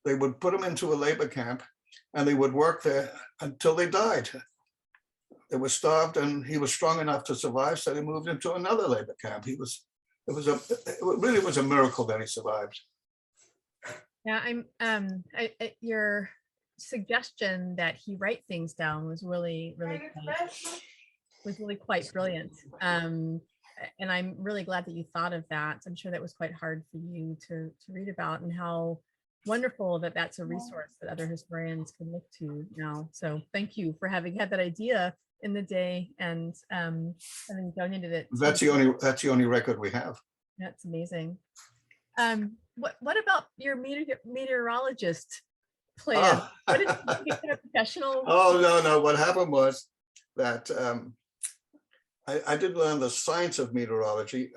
B: they would put them into a labor camp and they would work there until they died. They were starved and he was strong enough to survive, so they moved him to another labor camp. It really was a miracle that he survived.
A: Yeah, suggestion that he write things down was really, quite brilliant. And I'm really glad that you thought of that. I'm sure that was quite hard for you to read about, and how wonderful that that's a resource that other historians can look to now. So thank you for having had that idea in the day and having donated it.
B: That's the only record we have.
A: That's amazing. What about your meteorologist plan? What did you become a professional?
B: Oh, no. What happened was that I did learn the science of meteorology.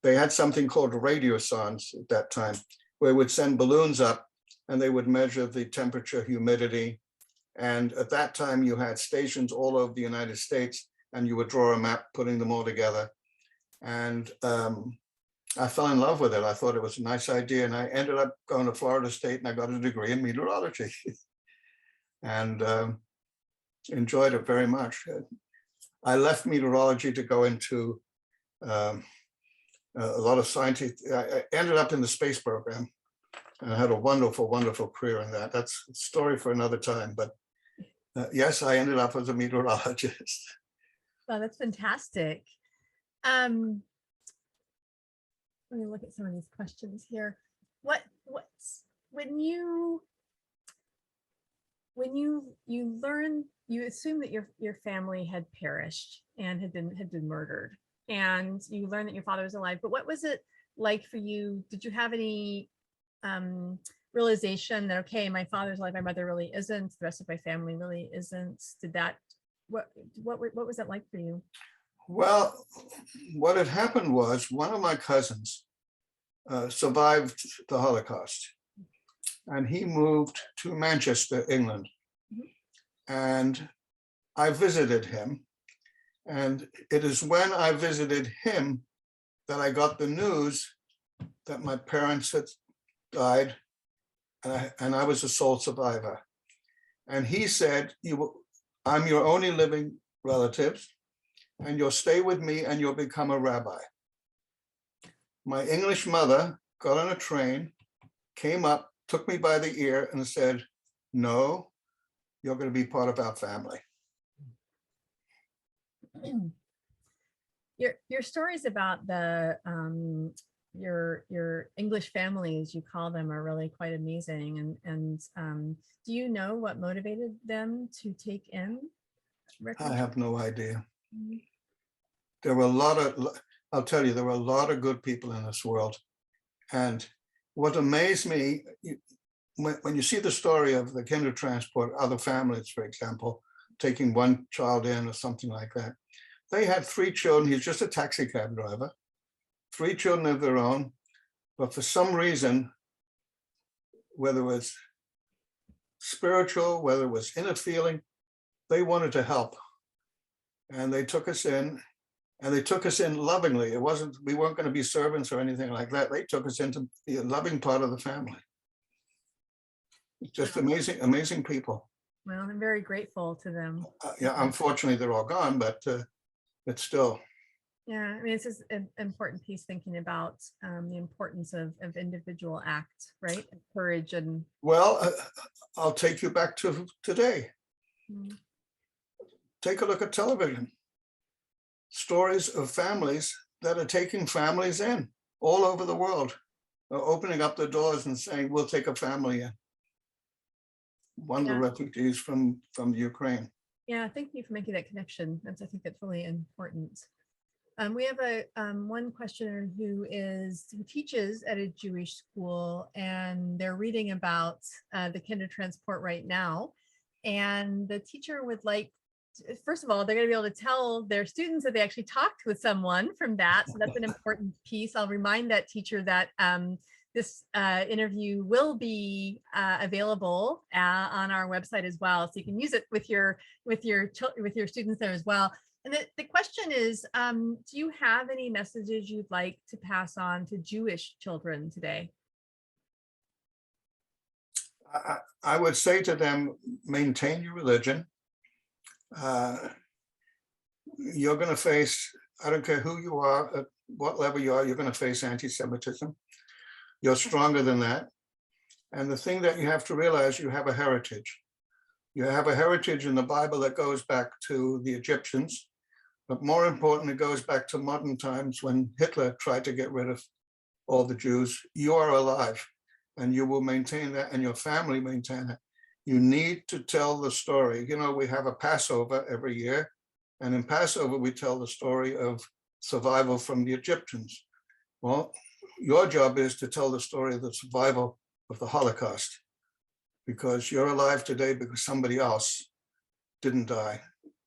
B: They had something called radiosondes at that time, where we would send balloons up and they would measure the temperature, humidity. And at that time you had stations all over the United States, and you would draw a map, putting them all together. And I fell in love with it. I thought it was a nice idea. And I ended up going to Florida State, and I got a degree in meteorology and enjoyed it very much. I left meteorology to go into a lot of scientific. I ended up in the space program, and I had a wonderful, wonderful career in that. That's a story for another time. But yes, I ended up as a meteorologist.
A: Oh, that's fantastic. Let me look at some of these questions here. When you learn, you assume that your family had perished and had been murdered, and you learned that your father was alive. But what was it like for you? Did you have any realization that, okay, my father's alive, my mother really isn't, the rest of my family really isn't? What was that like for you?
B: Well, what had happened was one of my cousins survived the Holocaust, and he moved to Manchester, England. And I visited him. And it is when I visited him that I got the news that my parents had died, and I was the sole survivor. And he said, I'm your only living relative, and you'll stay with me and you'll become a rabbi. My English mother got on a train, came up, took me by the ear and said, no, you're going to be part of our family.
A: Your stories about the your English family, as you call them, are really quite amazing. And do you know what motivated them to take in refugees?
B: I have no idea. There were I'll tell you, there were a lot of good people in this world. And what amazed me, when you see the story of the Kindertransport, other families, for example, taking one child in or something like that, they had 3 children. He's just a taxi cab driver, 3 children of their own. But for some reason, whether it was spiritual, whether it was inner feeling, they wanted to help. And they took us in, and they took us in lovingly. We weren't going to be servants or anything like that. They took us into the loving part of the family. Just amazing, amazing people.
A: Well, I'm very grateful to them.
B: Yeah, unfortunately, they're all gone, but still.
A: Yeah, I mean, it's just an important piece, thinking about the importance of individual act, right? Courage and.
B: Well, I'll take you back to today. Take a look at television. Stories of families that are taking families in all over the world, are opening up the doors and saying, we'll take a family in. One of the refugees from the Ukraine.
A: Yeah, thank you for making that connection. I think that's really important. We have one questioner who teaches at a Jewish school, and they're reading about the Kindertransport right now. And the teacher would like, first of all, they're going to be able to tell their students that they actually talked with someone from that. So that's an important piece. I'll remind that teacher that this interview will be available on our website as well, so you can use it with your students there as well. And the question is, do you have any messages you'd like to pass on to Jewish children today?
B: I would say to them, maintain your religion. You're going to face, I don't care who you are, at what level you are, you're going to face anti-Semitism. You're stronger than that. And the thing that you have to realize, you have a heritage. You have a heritage in the Bible that goes back to the Egyptians, but more important, it goes back to modern times when Hitler tried to get rid of all the Jews. You are alive and you will maintain that, and your family maintain it. You need to tell the story. You know, we have a Passover every year, and in Passover, we tell the story of survival from the Egyptians. Well, your job is to tell the story of the survival of the Holocaust, because you're alive today because somebody else didn't die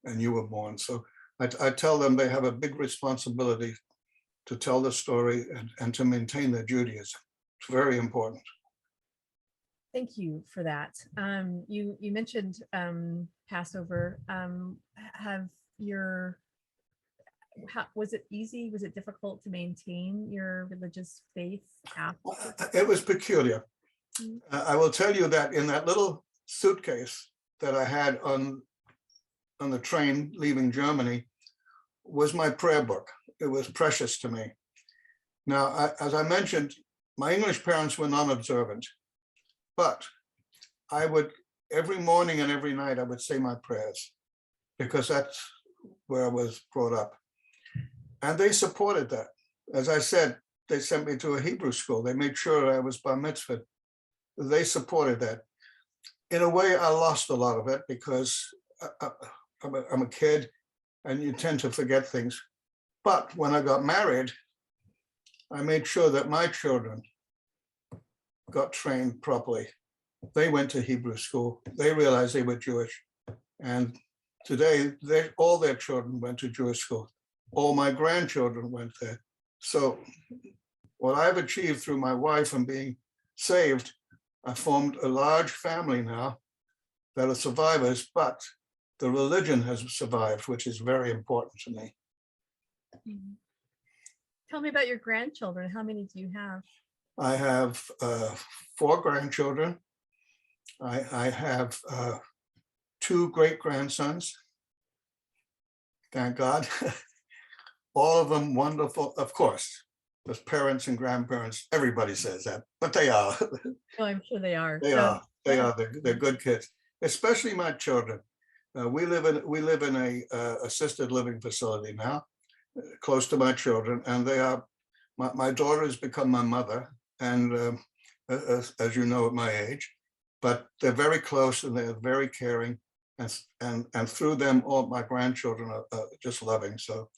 B: and you were born. So I tell them they have a big responsibility to tell the story and to maintain their Judaism. It's very important.
A: Thank you for that. You mentioned Passover. Was it easy? Was it difficult to maintain your religious faith after?
B: It was peculiar. I will tell you that in that little suitcase that I had on the train leaving Germany was my prayer book. It was precious to me. Now, as I mentioned, my English parents were non-observant, but I would, every morning and every night, I would say my prayers, because that's where I was brought up. And they supported that. As I said, they sent me to a Hebrew school. They made sure I was bar mitzvah. They supported that. In a way, I lost a lot of it because I'm a kid and you tend to forget things. But when I got married, I made sure that my children got trained properly. They went to Hebrew school. They realized they were Jewish. And today, all their children went to Jewish school. All my grandchildren went there. So what I've achieved through my wife and being saved, I formed a large family now that are survivors, but the religion has survived, which is very important to me.
A: Tell me about your grandchildren. How many do you have?
B: I have 4 grandchildren. I have 2 great-grandsons. Thank God. All of them wonderful, of course. As parents and grandparents, everybody says that, but they are.
A: Oh, I'm sure they are.
B: They are. They are. They're good kids, especially my children. We live in a assisted living facility now, close to my children, and they are. My daughter has become my mother, and as you know, at my age, but they're very close and they're very caring, and through them, all my grandchildren are just loving. So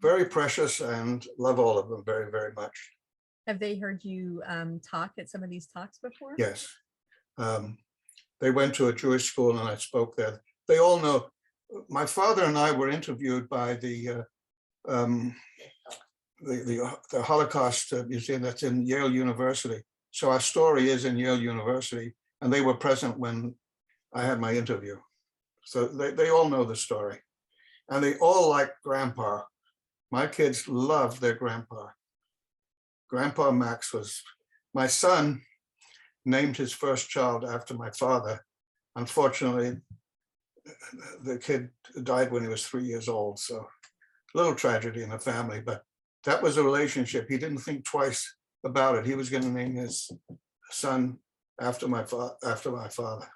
B: very precious, and love all of them very, very much.
A: Have they heard you talk at some of these talks before?
B: Yes. They went to a Jewish school and I spoke there. They all know. My father and I were interviewed by the Holocaust Museum that's in Yale University. So our story is in Yale University, and they were present when I had my interview. So they all know the story, and they all like Grandpa. My kids love their grandpa. Grandpa Max was, my son named his first child after my father. Unfortunately, the kid died when he was 3 years old. So a little tragedy in the family, but that was a relationship. He didn't think twice about it. He was going to name his son after my father.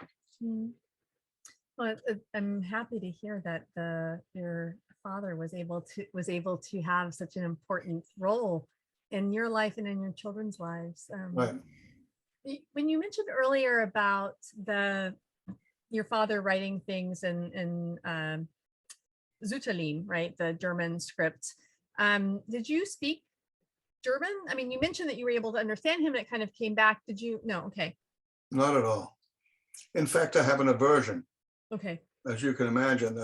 A: Well, I'm happy to hear that your father was able to have such an important role in your life and in your children's lives.
B: Right.
A: When you mentioned earlier about your father writing things in Zutalin, right, the German script, did you speak German? I mean, you mentioned that you were able to understand him and it kind of came back. Did you? No, okay. Not
B: at all. In fact, I have an aversion.
A: Okay.
B: As you can imagine,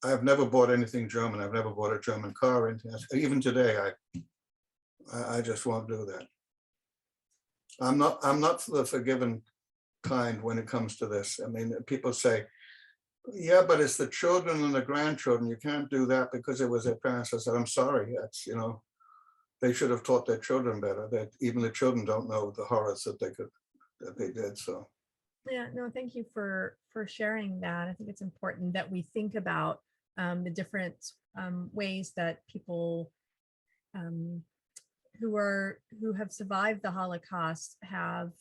B: I've never bought anything German. I've never bought a German car. Even today, I just won't do that. I'm not the forgiven kind when it comes to this. I mean, people say, yeah, but it's the children and the grandchildren. You can't do that because it was their parents. I said, I'm sorry. That's, they should have taught their children better. That even the children don't know the horrors that they did. So.
A: Yeah, no, thank you for sharing that. I think it's important that we think about the different ways that people who have survived the Holocaust have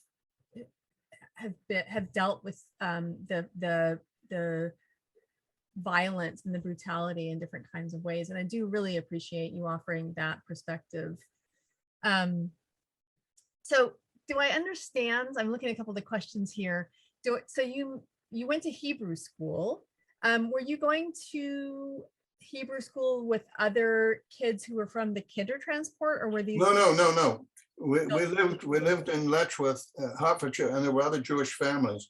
A: have dealt with the violence and the brutality in different kinds of ways. And I do really appreciate you offering that perspective. So do I understand? I'm looking at a couple of the questions here. So you went to Hebrew school. Were you going to Hebrew school with other kids who were from the Kindertransport, or were these?
B: No. We lived in Letchworth, Hertfordshire, and there were other Jewish families.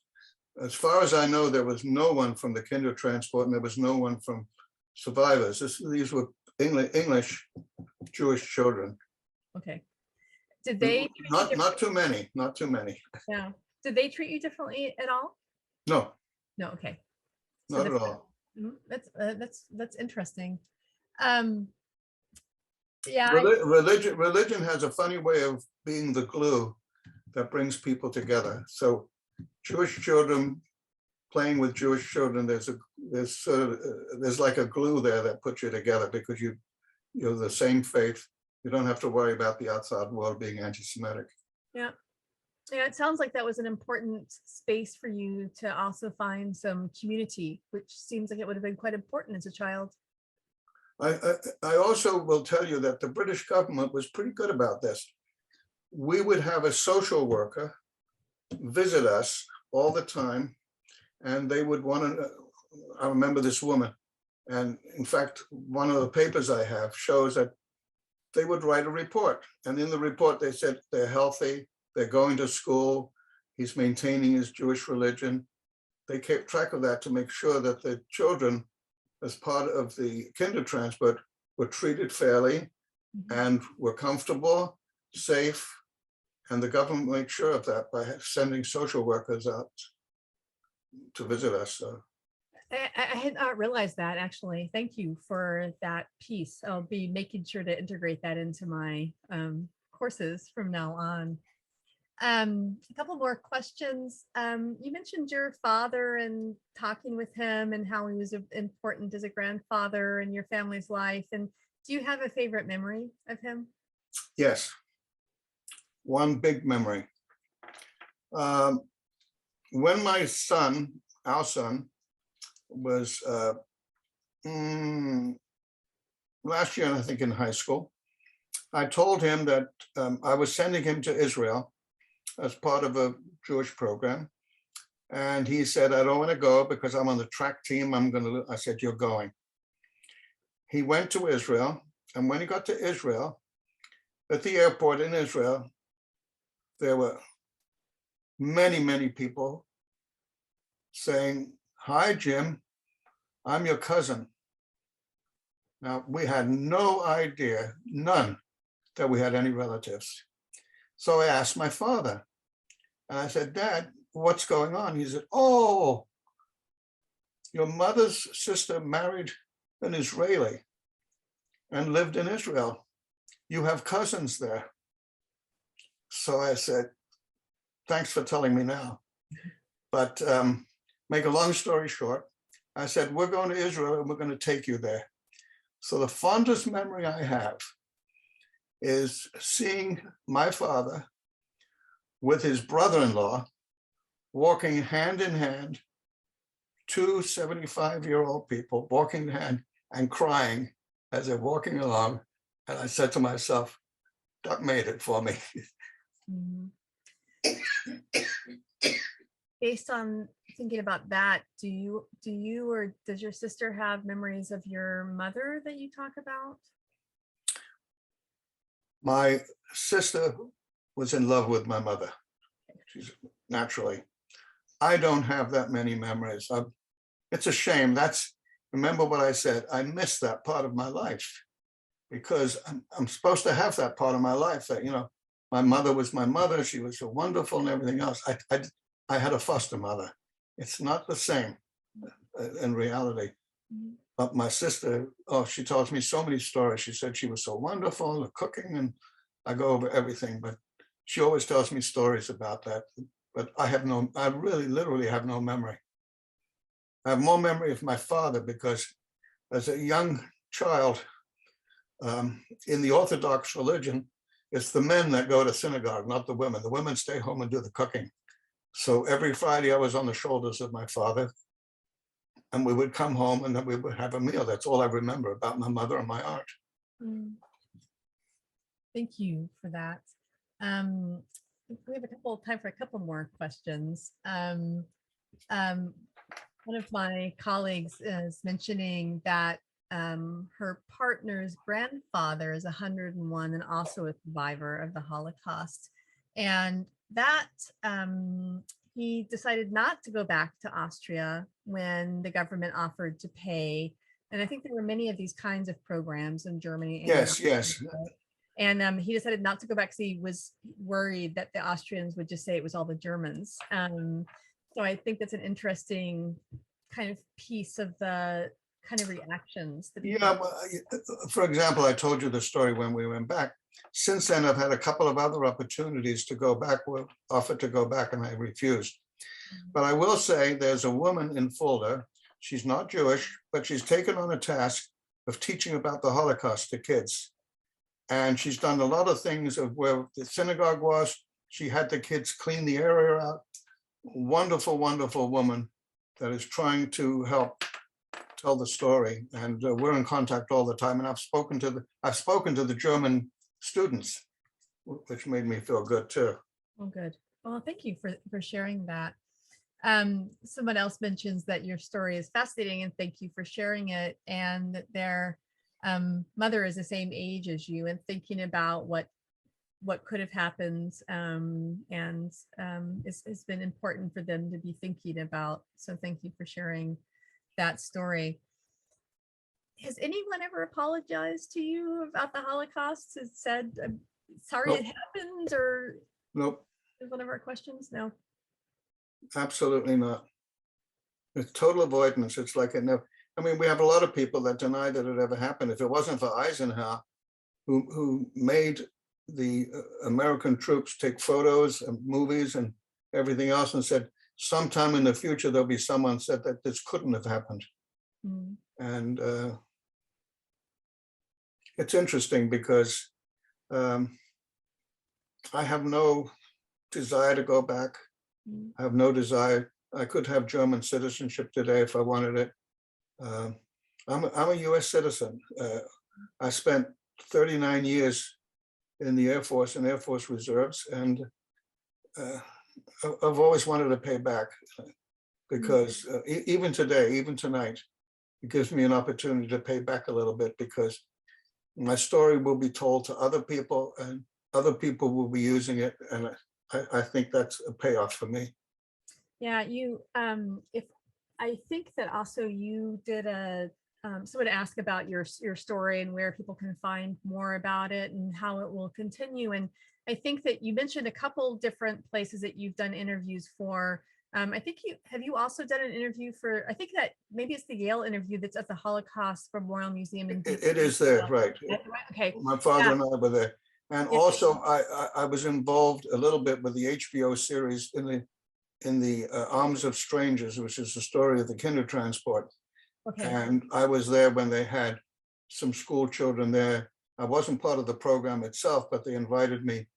B: As far as I know, there was no one from the Kindertransport, and there was no one from survivors. These were English Jewish children.
A: Okay. Did they?
B: Not too many.
A: Yeah. Did they treat you differently at all?
B: No.
A: No. Okay.
B: Not at all.
A: That's interesting. Yeah.
B: Religion has a funny way of being the glue that brings people together. So Jewish children playing with Jewish children, there's like a glue there that puts you together because you're the same faith. You don't have to worry about the outside world being anti-Semitic.
A: Yeah. Yeah, it sounds like that was an important space for you to also find some community, which seems like it would have been quite important as a child.
B: I also will tell you that the British government was pretty good about this. We would have a social worker visit us all the time, and they would want to, I remember this woman, and in fact, one of the papers I have shows that they would write a report, and in the report they said they're healthy, they're going to school, he's maintaining his Jewish religion. They kept track of that to make sure that the children, as part of the Kindertransport, were treated fairly and were comfortable, safe, and the government made sure of that by sending social workers out to visit us. So.
A: I had not realized that, actually. Thank you for that piece. I'll be making sure to integrate that into my courses from now on. A couple more questions. You mentioned your father and talking with him and how he was important as a grandfather in your family's life. And do you have a favorite memory of him?
B: Yes, one big memory. When my son, our son, was last year, I think in high school, I told him that I was sending him to Israel as part of a Jewish program. And he said, I don't want to go because I'm on the track team. I said, you're going. He went to Israel. And when he got to Israel, at the airport in Israel, there were many, many people saying, hi, Jim, I'm your cousin. Now, we had no idea, none, that we had any relatives. So I asked my father, and I said, Dad, what's going on? He said, oh, your mother's sister married an Israeli and lived in Israel. You have cousins there. So I said, thanks for telling me now. But make a long story short, I said, we're going to Israel and we're going to take you there. So the fondest memory I have is seeing my father with his brother-in-law walking hand in hand, two 75-year-old people walking hand and crying as they're walking along. And I said to myself, Doc made it for me.
A: Based on thinking about that, do you or does your sister have memories of your mother that you talk about?
B: My sister was in love with my mother. She's naturally. I don't have that many memories. It's a shame. Remember what I said, I missed that part of my life because I'm supposed to have that part of my life that, my mother was my mother. She was so wonderful and everything else. I had a foster mother. It's not the same in reality. But my sister, she tells me so many stories. She said she was so wonderful, the cooking, and I go over everything, but she always tells me stories about that. But I really literally have no memory. I have more memory of my father because as a young child in the Orthodox religion, it's the men that go to synagogue, not the women. The women stay home and do the cooking. So every Friday I was on the shoulders of my father, and we would come home and then we would have a meal. That's all I remember about my mother and my aunt.
A: Mm. Thank you for that. We have time for a couple more questions. One of my colleagues is mentioning that her partner's grandfather is 101 and also a survivor of the Holocaust. And that he decided not to go back to Austria when the government offered to pay. And I think there were many of these kinds of programs in Germany. And
B: Yes, yes.
A: And he decided not to go back because he was worried that the Austrians would just say it was all the Germans. So I think that's an interesting kind of piece of the kind of reactions. That
B: Yeah, well, for example, I told you the story when we went back. Since then, I've had a couple of other opportunities to go back, offered to go back, and I refused. But I will say there's a woman in Fulda. She's not Jewish, but she's taken on a task of teaching about the Holocaust to kids. And she's done a lot of things of where the synagogue was. She had the kids clean the area out. Wonderful, wonderful woman that is trying to help tell the story. And we're in contact all the time. And I've spoken to the German students, which made me feel good too.
A: Oh, good. Well, thank you for sharing that. Someone else mentions that your story is fascinating and thank you for sharing it. And that their mother is the same age as you and thinking about what could have happened it's been important for them to be thinking about. So thank you for sharing that story. Has anyone ever apologized to you about the Holocaust? Has said, sorry
B: Nope.
A: it happened, or
B: Nope,
A: one of our questions? No.
B: absolutely not. It's total avoidance. It's like it never. I mean, we have a lot of people that deny that it ever happened. If it wasn't for Eisenhower, who made the American troops take photos and movies and everything else and said, sometime in the future, there'll be someone said that this couldn't have happened. Mm. And it's interesting because I have no desire to go back. Mm. I have no desire. I could have German citizenship today if I wanted it. I'm a US citizen. I spent 39 years in the Air Force and Air Force Reserves, and I've always wanted to pay back because even today, even tonight, it gives me an opportunity to pay back a little bit because my story will be told to other people and other people will be using it. And I think that's a payoff for me. Yeah, I think that also you did someone asked about your story and where people can find more about it and how it will continue. And I think that you mentioned a couple different places that you've done interviews for. I think you also done an interview for, I think that maybe it's the Yale interview that's at the Holocaust Memorial Museum. It is there, right. Okay. My father and I were there. And also I was involved a little bit with the HBO series in the Arms of Strangers, which is the story of the Kindertransport. Okay. And I was there when they had some school children there. I wasn't part of the program itself, but they invited me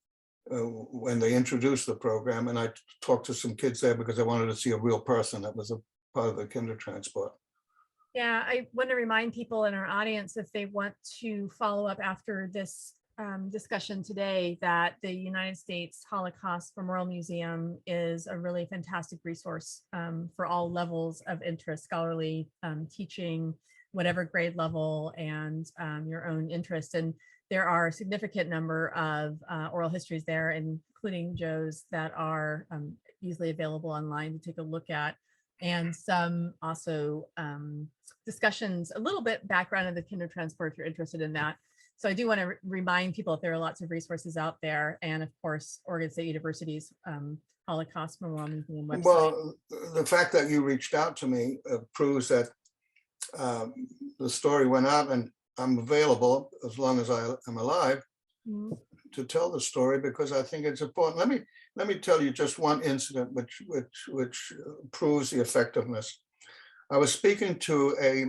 B: when they introduced the program, and I talked to some kids there because I wanted to see a real person that was a part of the Kindertransport. Yeah, I want to remind people in our audience, if they want to follow up after this discussion today, that the United States Holocaust Memorial Museum is a really fantastic resource for all levels of interest, scholarly, teaching, whatever grade level, and your own interest. And there are a significant number of oral histories there, including Joe's, that are easily available online to take a look at. And some also discussions, a little bit background of the Kindertransport if you're interested in that. So I do want to remind people that there are lots of resources out there, and of course, Oregon State University's Holocaust Memorial Museum website. Well, the fact that you reached out to me proves that the story went out, and I'm available as long as I am alive to tell the story, because I think it's important. Let me tell you just one incident which proves the effectiveness. I was speaking to a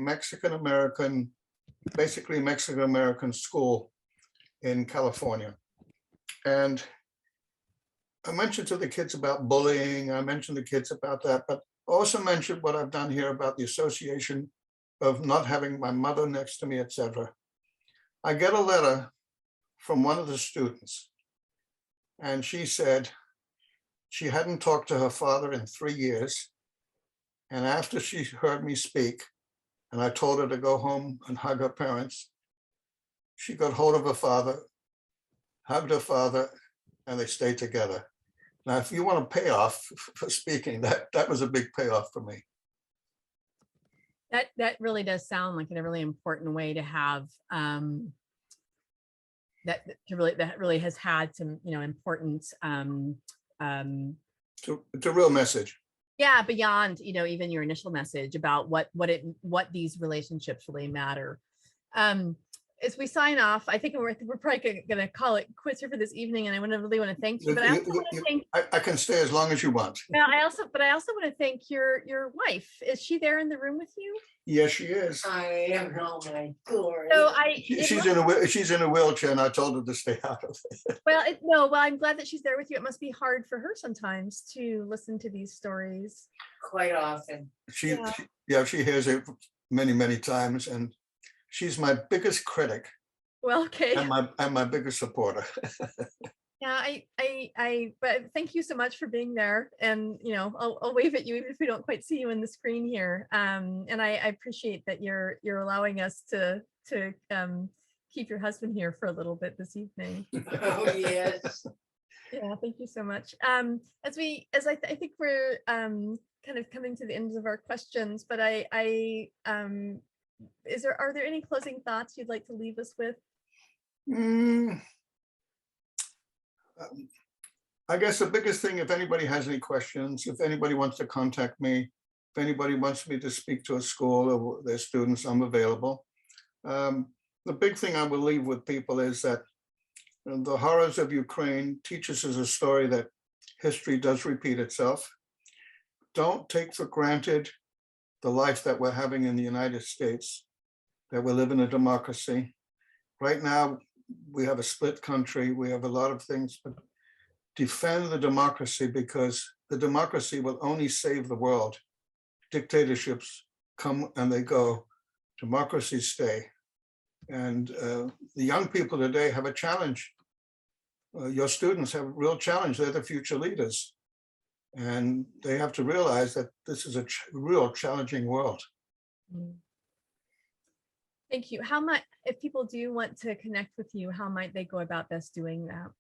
B: basically Mexican-American school in California. And I mentioned to the kids about bullying. I mentioned the kids about that, but I also mentioned what I've done here about the association of not having my mother next to me, etc. I get a letter from one of the students, and she said she hadn't talked to her father in 3 years. And after she heard me speak, and I told her to go home and hug her parents, she got hold of her father, hugged her father, and they stayed together. Now, if you want a payoff for speaking, that was a big payoff for me.
A: That really does sound like a really important way to have that really has had some important
B: It's a real message.
A: yeah, beyond even your initial message about what these relationships really matter. As we sign off, I think we're probably going to call it quits here for this evening, and I really want to thank you. But I also want to thank.
B: I can stay as long as you want.
A: Now, I also want to thank your wife. Is she there in the room with you?
B: Yes, she is.
D: I am not my glory.
A: So
B: She's in a wheelchair, and I told her to stay out of it.
A: Well, I'm glad that she's there with you. It must be hard for her sometimes to listen to these stories.
D: Quite often.
B: She hears it many times, and she's my biggest critic.
A: Well, okay.
B: And my biggest supporter.
A: Yeah, but thank you so much for being there. And I'll wave at you even if we don't quite see you in the screen here. And I appreciate that you're allowing us to keep your husband here for a little bit this evening.
D: Oh, yes.
A: Yeah, thank you so much. I think we're kind of coming to the ends of our questions, but are there any closing thoughts you'd like to leave us with?
B: I guess the biggest thing, if anybody has any questions, if anybody wants to contact me, if anybody wants me to speak to a school or their students, I'm available. The big thing I will leave with people is that the horrors of Ukraine teaches us a story that history does repeat itself. Don't take for granted the life that we're having in the United States, that we live in a democracy. Right now, we have a split country. We have a lot of things, but defend the democracy, because the democracy will only save the world. Dictatorships come and they go. Democracies stay. And the young people today have a challenge. Your students have a real challenge. They're the future leaders. And they have to realize that this is a real challenging world.
A: Thank you. If people do want to connect with you, how might they go about best doing that?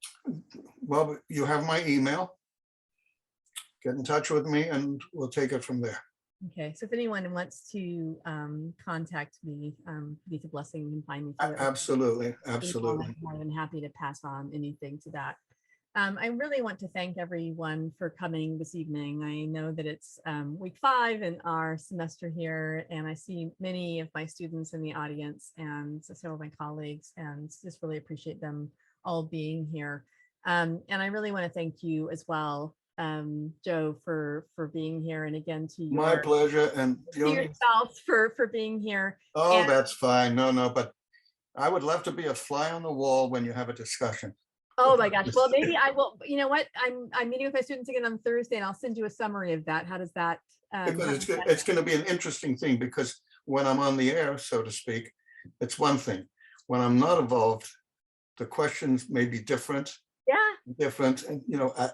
B: Well, you have my email. Get in touch with me and we'll take it from there.
A: Okay, so if anyone wants to contact me, Be a Blessing, you can find me.
B: Absolutely.
A: I'm more than happy to pass on anything to that. I really want to thank everyone for coming this evening. I know that it's week 5 in our semester here, and I see many of my students in the audience and several of my colleagues, and just really appreciate them all being here. And I really want to thank you as well, Joe, for being here, and again to
B: my pleasure, and
A: yourself for being here.
B: Oh, that's fine. No, but I would love to be a fly on the wall when you have a discussion.
A: Oh my gosh. Well, maybe I will. You know what? I'm meeting with my students again on Thursday, and I'll send you a summary of that. How does that?
B: Because it's going to be an interesting thing, because when I'm on the air, so to speak, it's one thing. When I'm not involved, the questions may be different.
A: Yeah.
B: Different. And,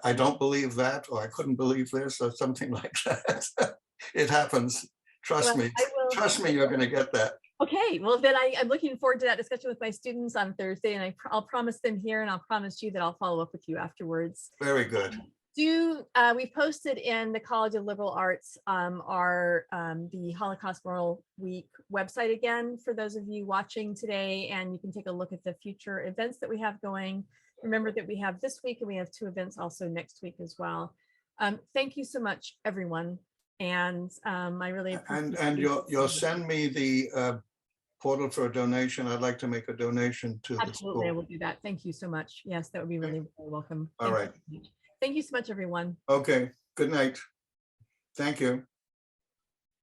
B: I don't believe that, or I couldn't believe this, or something like that. It happens. Trust me. Trust me, you're going to get that.
A: Okay, well then I'm looking forward to that discussion with my students on Thursday, and I'll promise them here, and I'll promise you that I'll follow up with you afterwards.
B: Very good.
A: We posted in the College of Liberal Arts the Holocaust Memorial Week website again for those of you watching today, and you can take a look at the future events that we have going. Remember that we have this week, and we have 2 events also next week as well. Thank you so much, everyone. And I really appreciate
B: and you'll send me the portal for a donation. I'd like to make a donation to the school.
A: Absolutely, I will do that. Thank you so much. Yes, that would be really, really welcome.
B: All right.
A: Thank you so much, everyone.
B: Okay. Good night. Thank you.